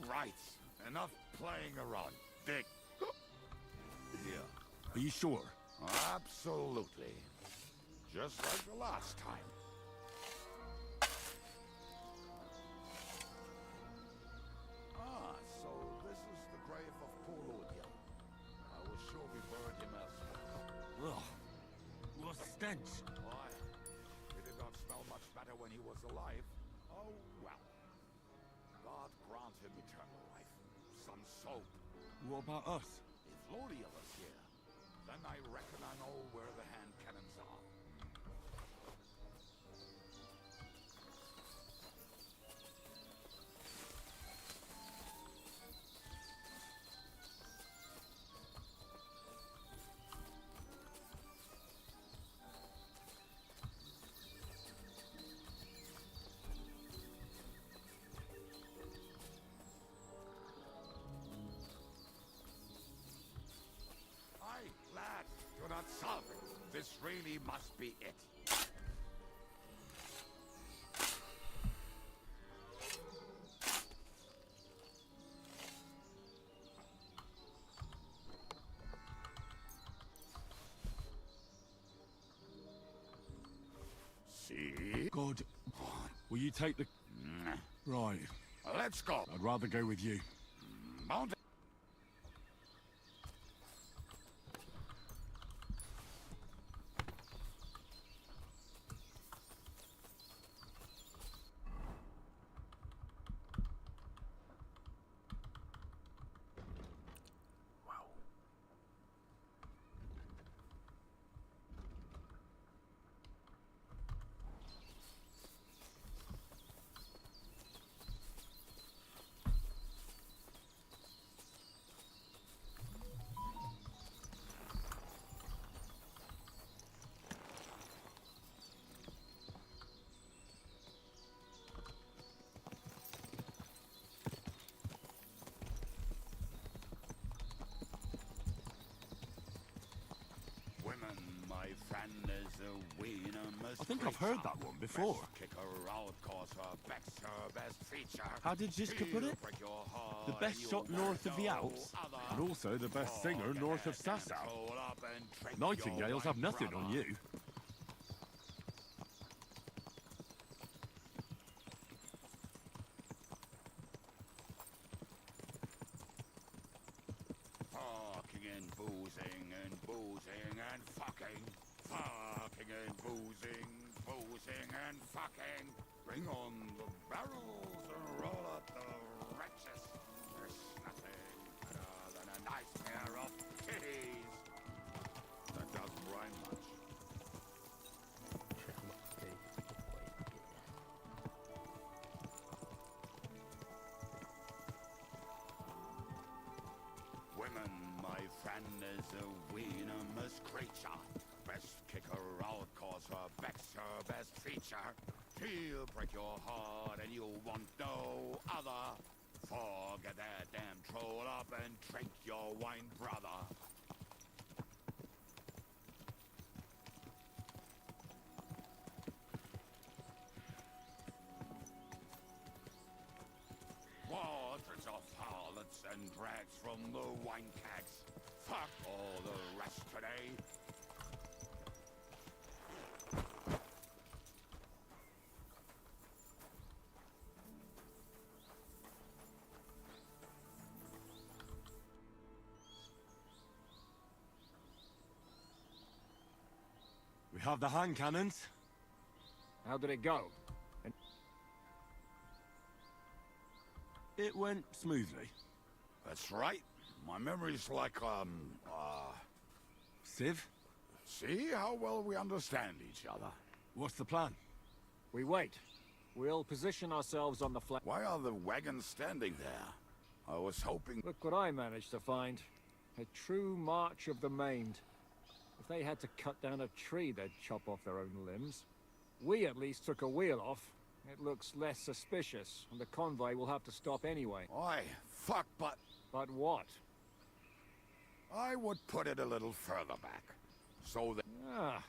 Right. Enough playing around. Dig. Here. Are you sure? Absolutely. Just like the last time. Ah, so this is the grave of poor Lodiel. I was sure we buried him elsewhere. Ugh. What a stench. Why? It did not smell much better when he was alive. Oh, well. God grant him eternal life. Some soap. What about us? If Lodiel is here, then I reckon I know where the hand cannons are. tree must be it. See? God. Will you take the... Right. Let's go. I'd rather go with you. Mount it. I think I've heard that one before. How did Ziska put it? The best shot north of the Alps, and also the best singer north of Sasau. Nightingales have nothing on you. Fucking and boozing and boozing and fucking. Fucking and boozing, boozing and fucking. Bring on the barrels and roll up the wretches. There's nothing better than a nice pair of titties. That doesn't rhyme much. Women, my friend, is a venomous creature. Best kicker out, cause her back's her best feature. She'll break your heart and you'll want no other. Forget that damn troll up and drink your wine, brother. Waters of harlots and drags from the wine kegs. Fuck all the rest today. We have the hand cannons. How did it go? It went smoothly. That's right. My memory's like, Civ? See how well we understand each other. What's the plan? We wait. We'll position ourselves on the flank. Why are the wagons standing there? I was hoping... Look what I managed to find. A true march of the maimed. If they had to cut down a tree, they'd chop off their own limbs. We at least took a wheel off. It looks less suspicious, and the convoy will have to stop anyway. Oi, fuck, but... But what? I would put it a little further back. So that... Ah.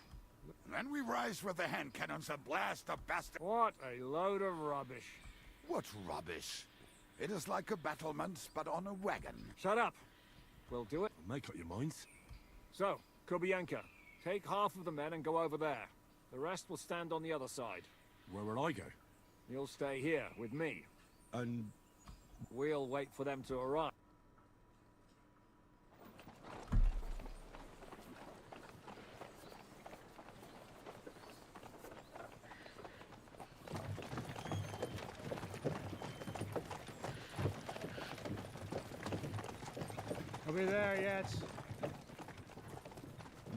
Then we rise with the hand cannons and blast the bastard... What a load of rubbish. What rubbish? It is like a battlement, but on a wagon. Shut up. We'll do it. Make up your minds. So, Kubienka, take half of the men and go over there. The rest will stand on the other side. Where will I go? You'll stay here, with me. And... We'll wait for them to arrive. Are we there yet?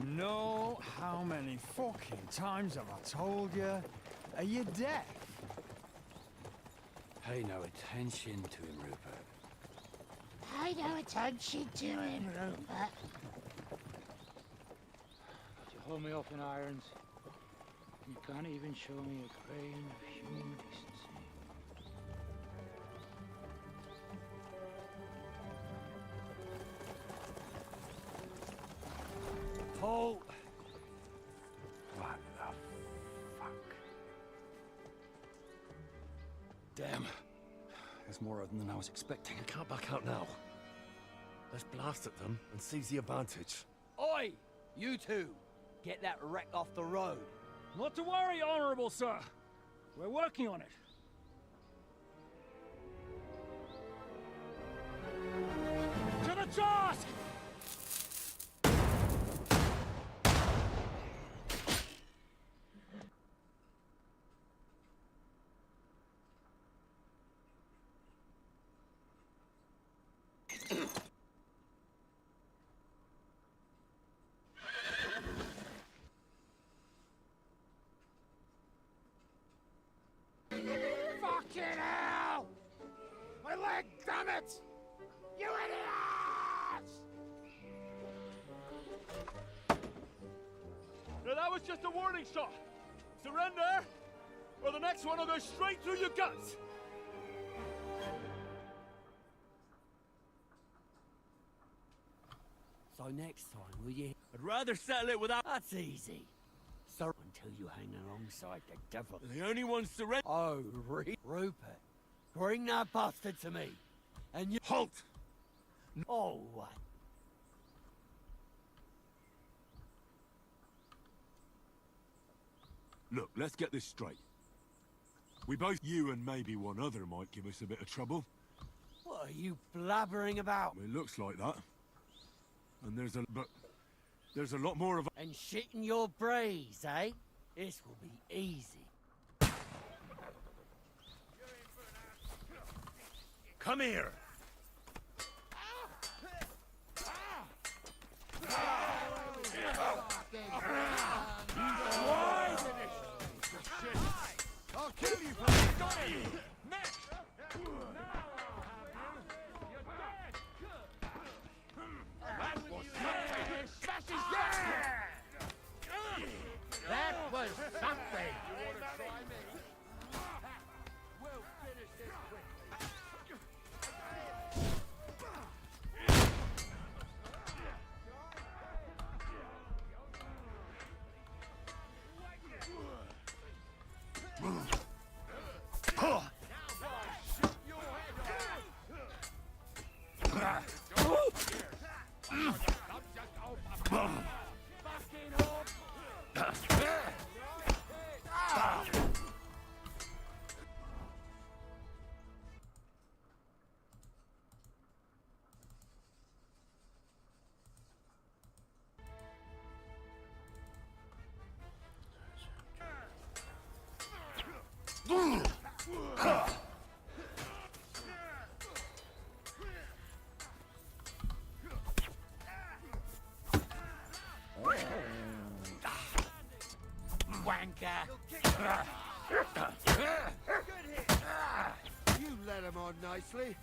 No, how many fucking times have I told you? Are you deaf? Pay no attention to him, Rupert. Pay no attention to him, Rupert. You hold me up in irons. You can't even show me a grain of human decency. Halt! Damn. There's more of them than I was expecting. We can't back out now. Let's blast at them and seize the advantage. Oi! You two! Get that wreck off the road. Not to worry, Honorable Sir. We're working on it. To the task! Fucking hell! My leg, damn it! You idiots! Now that was just a warning shot. Surrender, or the next one will go straight through your guts. So next time, will you? I'd rather settle it without... That's easy. So until you hang alongside the devil. The only one surrender... Oh, Rupert. Bring that bastard to me. And you... Halt! Oh, what? Look, let's get this straight. We both, you and maybe one other, might give us a bit of trouble. What are you blabbering about? It looks like that. And there's a lot more of... And shitting your brains, eh? This will be easy. Come here! I'll kill you for that! That was something! We'll finish this quickly. Wanker! You let him on nicely.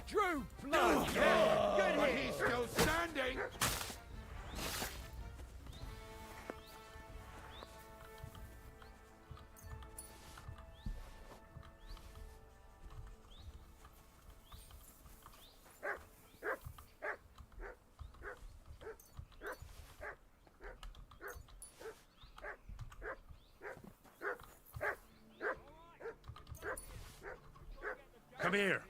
Drew blood! Good hit! He's still standing! Come here!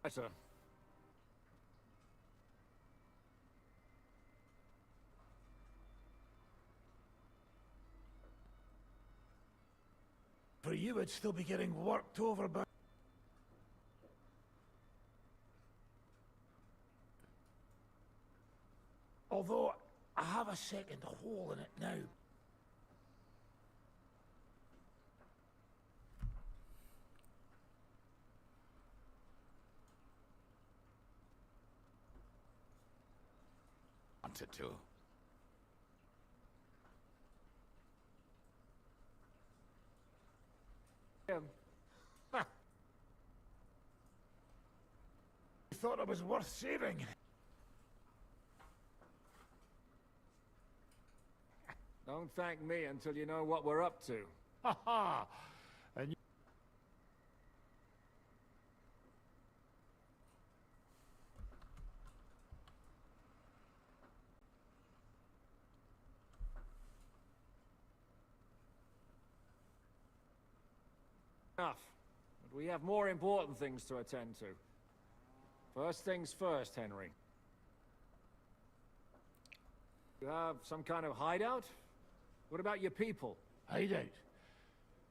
Sir. For you, I'd still be getting worked over by... Although, I have a second hole in it now. Wanted to. Ha! You thought it was worth saving. Don't thank me until you know what we're up to. Ha ha! And you... Enough. But we have more important things to attend to. First things first, Henry. You have some kind of hideout? What about your people? Hideout?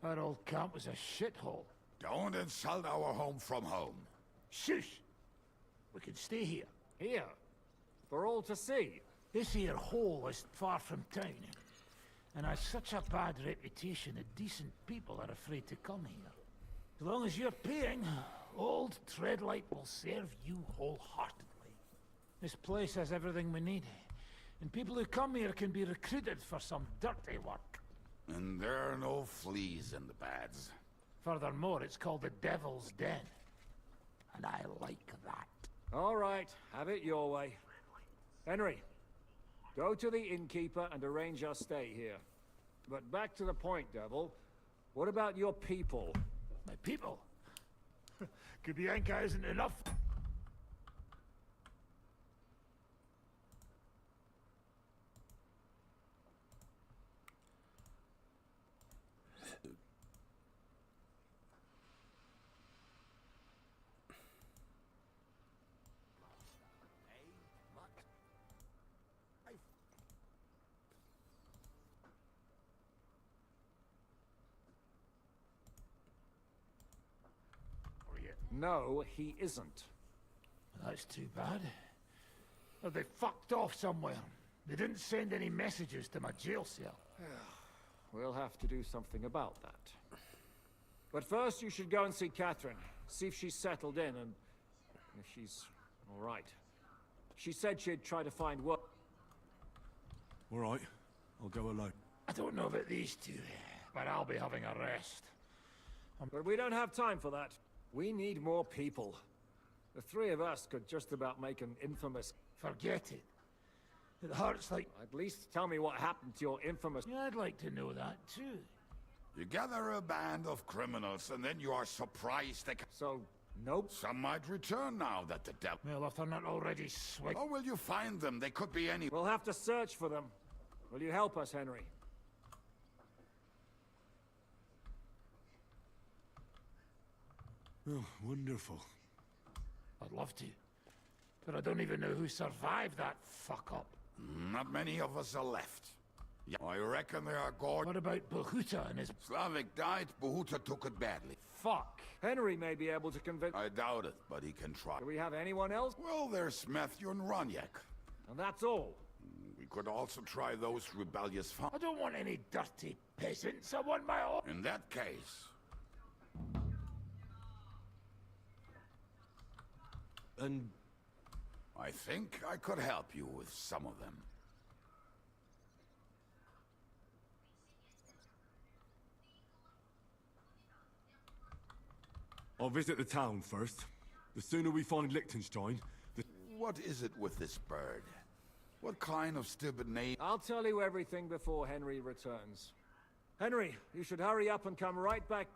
That old camp was a shithole. Don't insult our home from home. Shush! We can stay here. Here? For all to see? This here hole is far from town. And has such a bad reputation that decent people are afraid to come here. As long as you're paying, old Treadlight will serve you wholeheartedly. This place has everything we need. And people who come here can be recruited for some dirty work. And there are no fleas in the beds. Furthermore, it's called the Devil's Den. And I like that. All right, have it your way. Henry, go to the innkeeper and arrange our stay here. But back to the point, Devil. What about your people? My people? Kubianka isn't enough. No, he isn't. That's too bad. Or they fucked off somewhere. They didn't send any messages to my jail cell. We'll have to do something about that. But first you should go and see Catherine. See if she's settled in and if she's all right. She said she'd try to find work. All right. I'll go alone. I don't know about these two, but I'll be having a rest. But we don't have time for that. We need more people. The three of us could just about make an infamous... Forget it. It hurts like... At least tell me what happened to your infamous... Yeah, I'd like to know that too. You gather a band of criminals and then you are surprised they... So, nope. Some might return now that the devil... Well, if they're not already swig... How will you find them? They could be any... We'll have to search for them. Will you help us, Henry? Oh, wonderful. I'd love to. But I don't even know who survived that fuck-up. Not many of us are left. Yeah, I reckon they are gone. What about Bahuta and his... Slavic died, Bahuta took it badly. Fuck! Henry may be able to convince... I doubt it, but he can try. Do we have anyone else? Well, there's Matthew and Roniak. And that's all? We could also try those rebellious... I don't want any dirty peasants. I want my own... In that case... And... I think I could help you with some of them. I'll visit the town first. The sooner we find Liechtenstein, the... What is it with this bird? What kind of stupid name? I'll tell you everything before Henry returns. Henry, you should hurry up and come right back.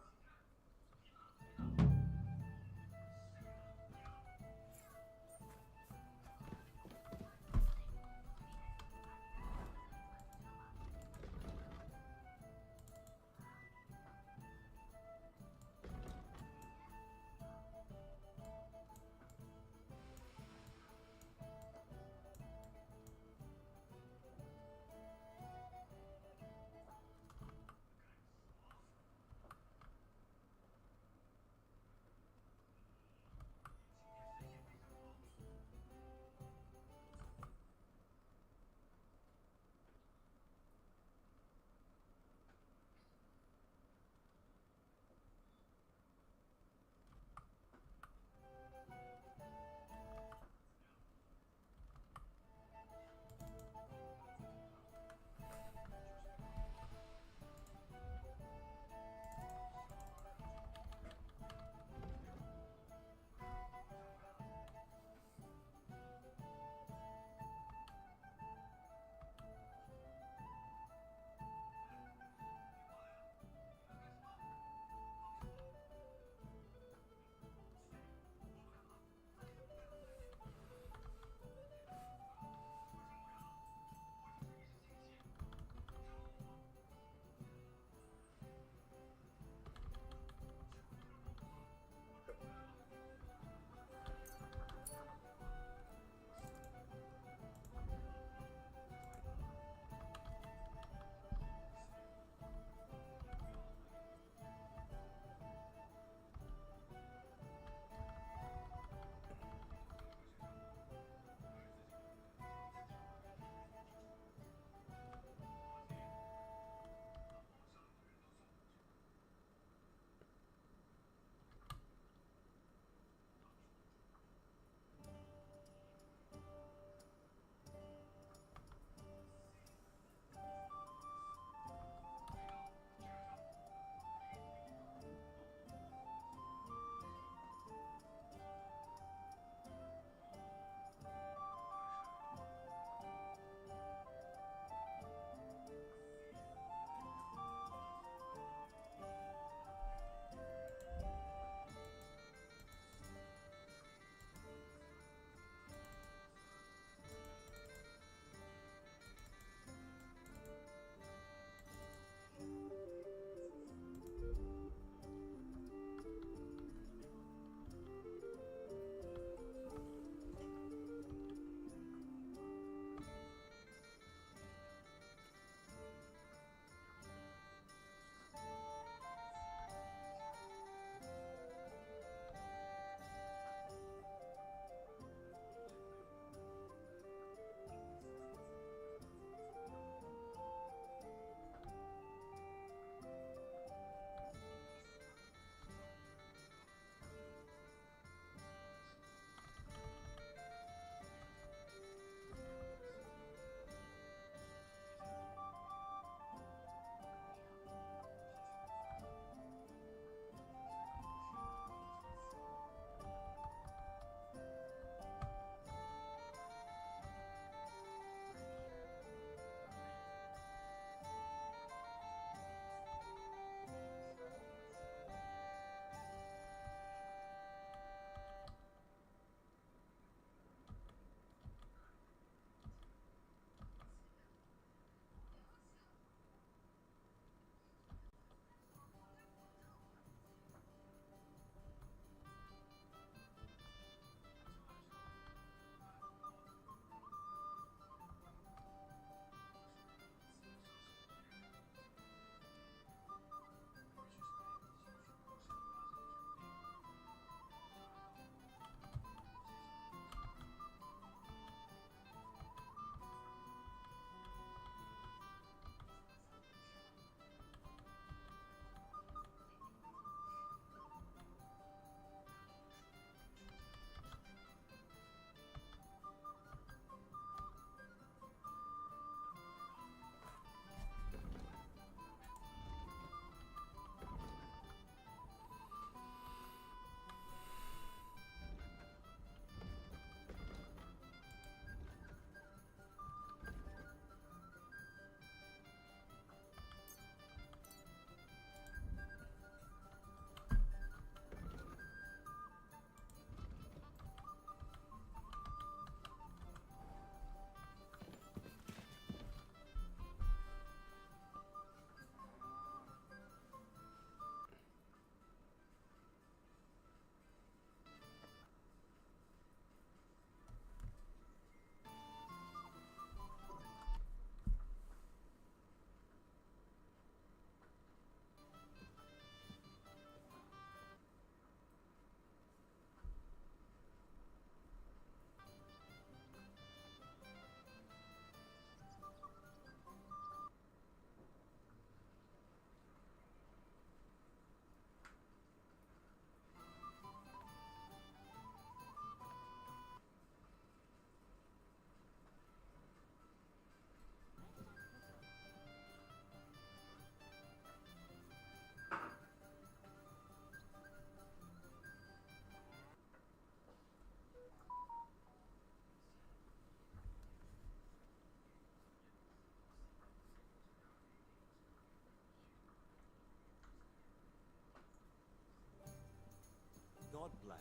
God bless.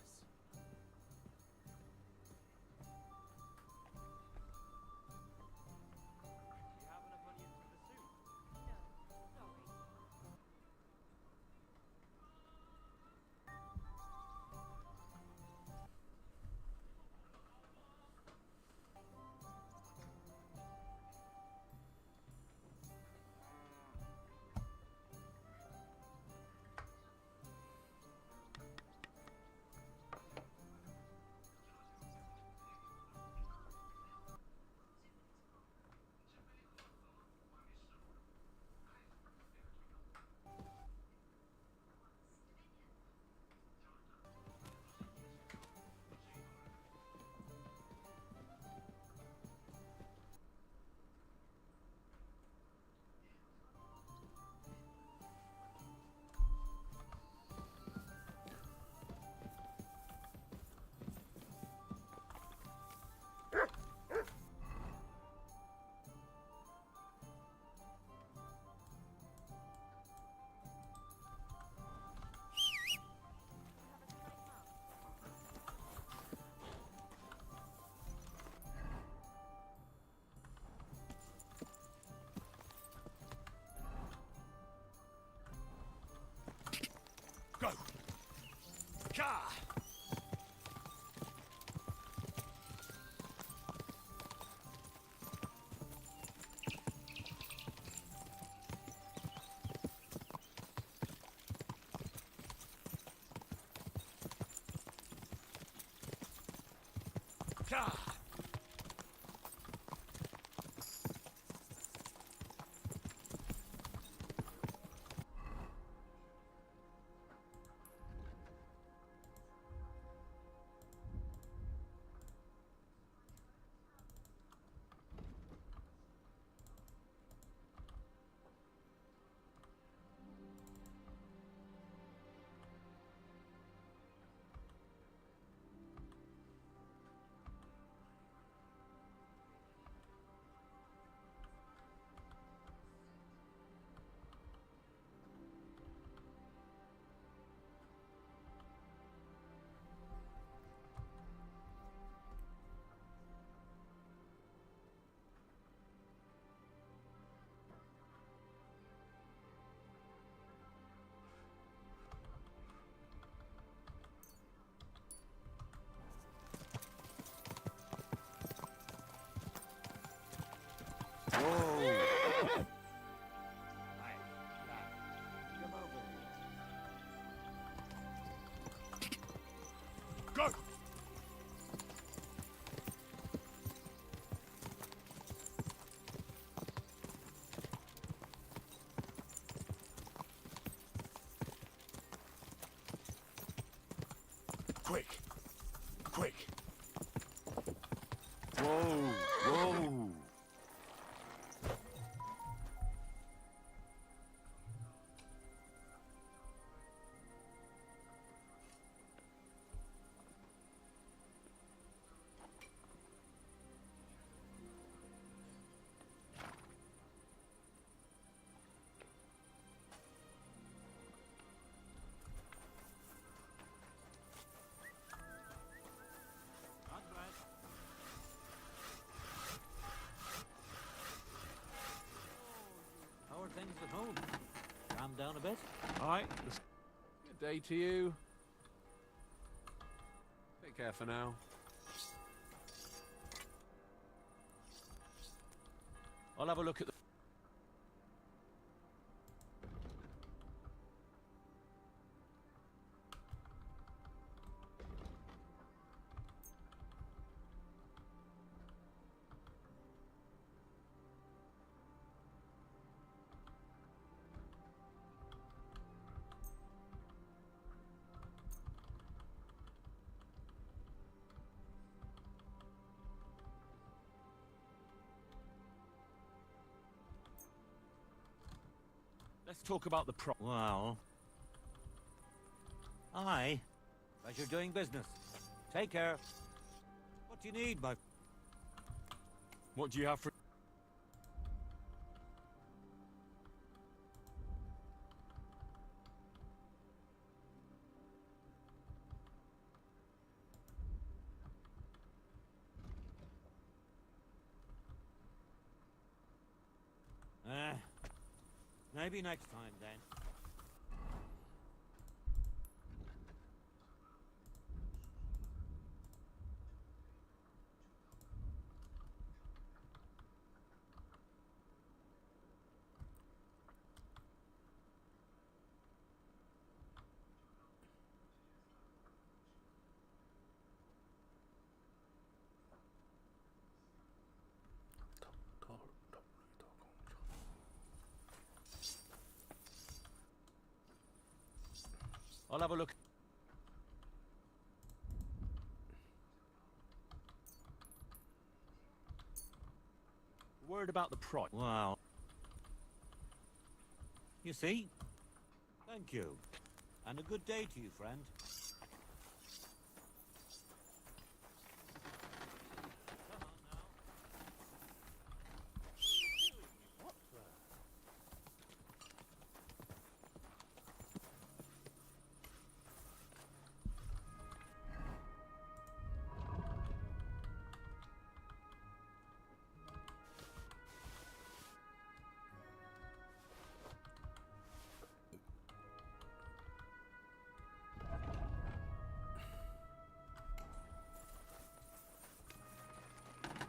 Go! Ka! Ka! Go! Quick! Quick! Whoa! Whoa! How are things at home? Calm down a bit? Alright. Good day to you. Take care for now. I'll have a look at the... Let's talk about the Well... Aye. Pleasure doing business. Take care. What do you need, my... What do you have for... Maybe next time, then. I'll have a look. Worried about the price. Wow. You see? Thank you. And a good day to you, friend.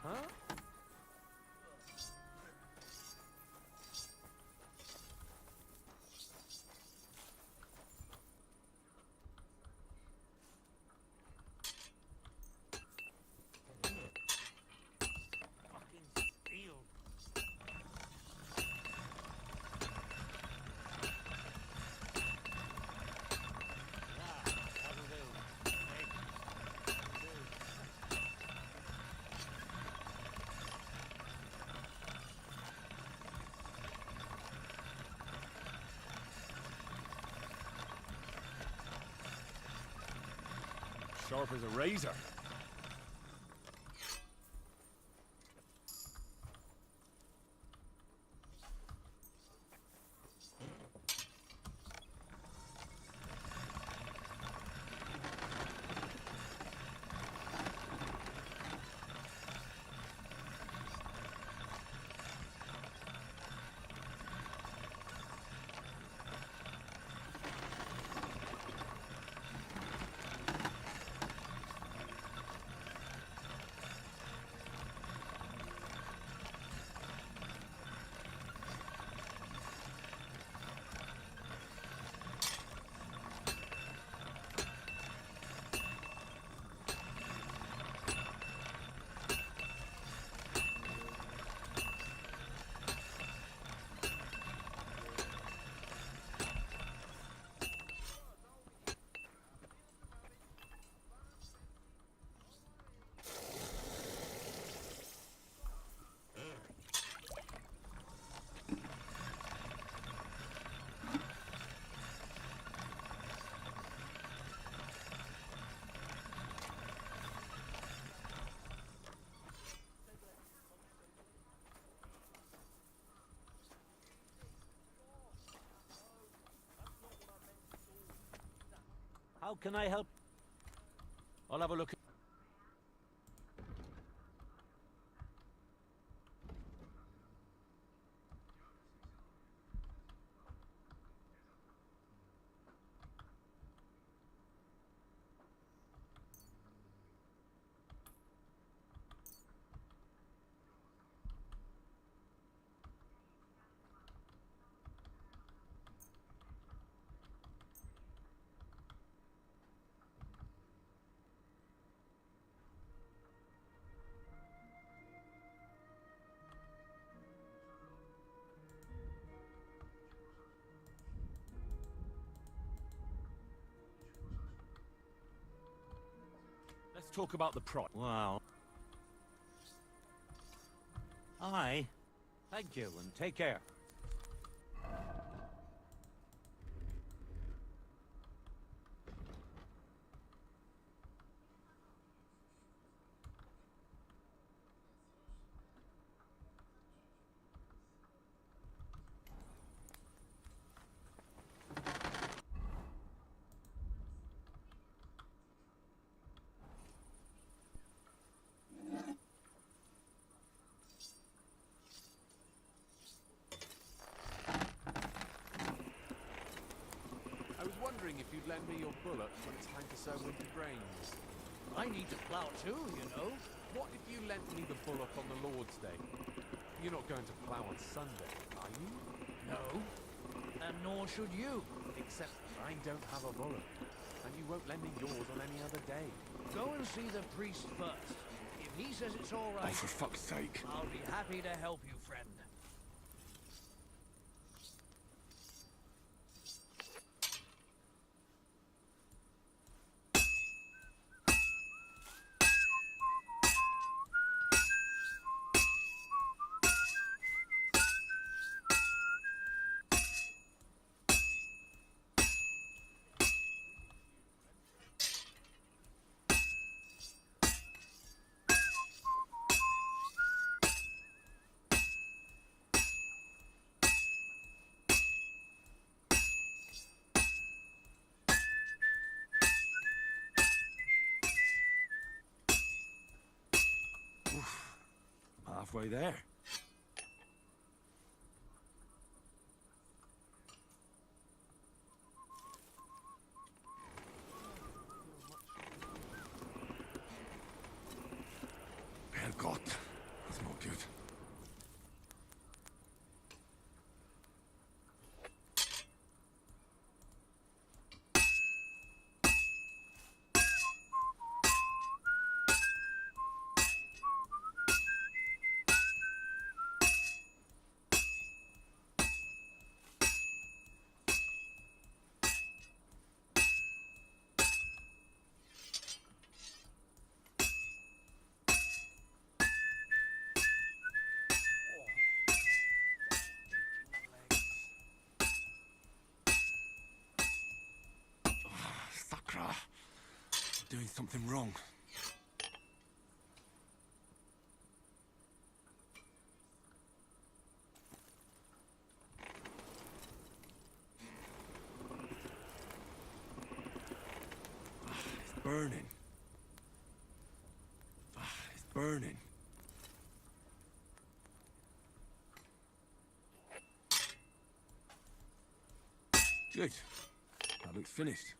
Huh? Sharp as a razor. How can I help? I'll have a look. Let's talk about the price. Wow. Aye. Thank you, and take care. lend me your bullocks when it's time to sow winter grains? I need to plough too, you know. What if you lent me the bullock on the Lord's Day? You're not going to plough on Sunday, are you? No. And nor should you. Except I don't have a bullock, and you won't lend me yours on any other day. Go and see the priest first. If he says it's all right, Oh, for fuck's sake. I'll be happy to help you, friend. Halfway there. Herrgott, that's not good. Sakra. Doing something wrong. It's burning. It's burning. Good. That looks finished.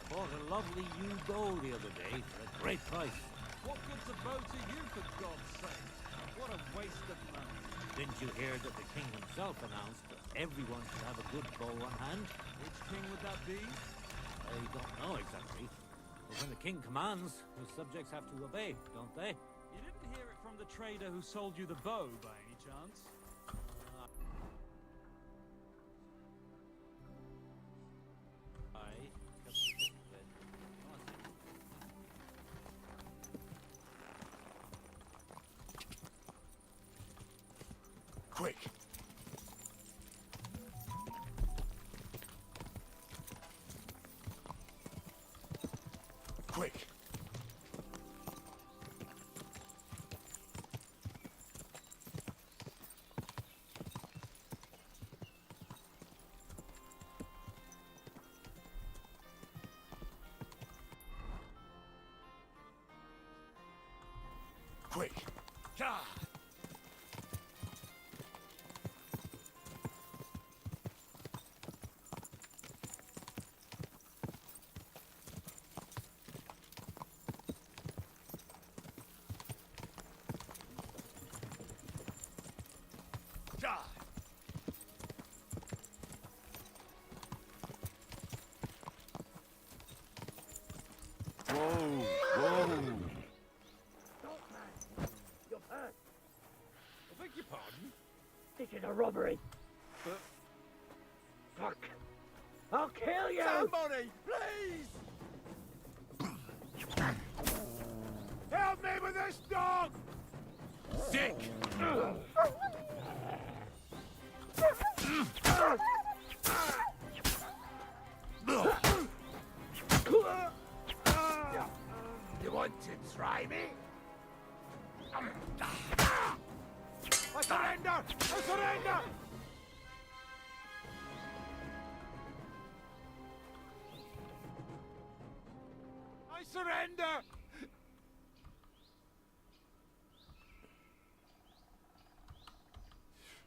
Bought a lovely new bow the other day for a great price. What good's a bow to you, for God's sake? What a waste of money. Didn't you hear that the king himself announced that everyone should have a good bow on hand? Which king would that be? I don't know exactly. But when the king commands, his subjects have to obey, don't they? You didn't hear it from the trader who sold you the bow, by any chance? Quick! Quick! Quick! God! Whoa! You're hurt. I beg your pardon? This is a robbery. Fuck. I'll kill you! Somebody, please! Help me with this dog! Dick! You want to try me? I surrender! I surrender! I surrender!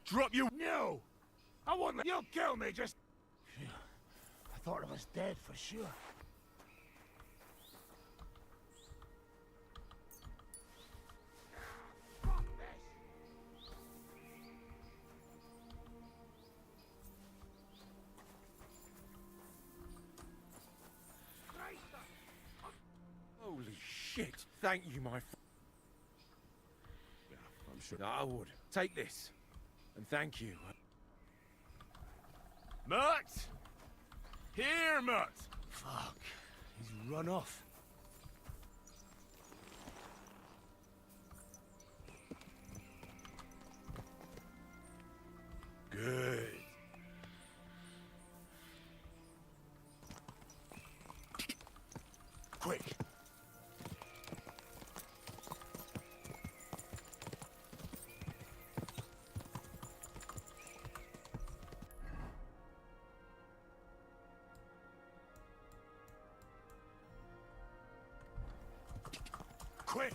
Drop you! No! I won't let you'll kill me, just... I thought I was dead for sure. Fuck this! Holy shit! Thank you, my Yeah, I'm sure I would. Take this. And thank you. Mutt! Here, Mutt! Fuck. He's run off. Good. Quick. Quick!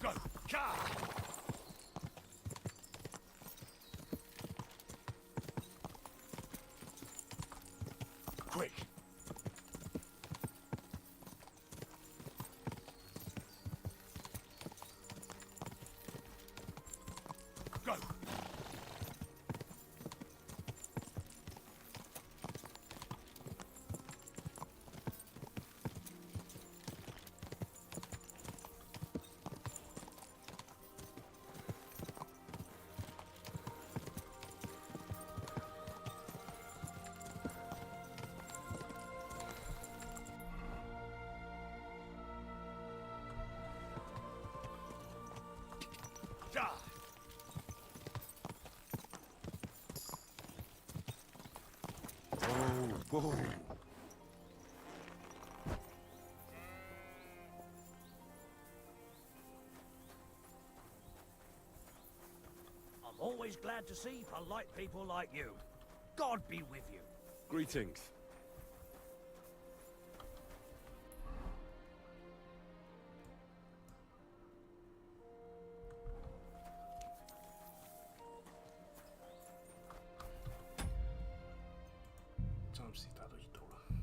Go! Car! Quick! Go! Die! Whoa! I'm always glad to see polite people like you. God be with you. Greetings. 잠시 닫아주더라.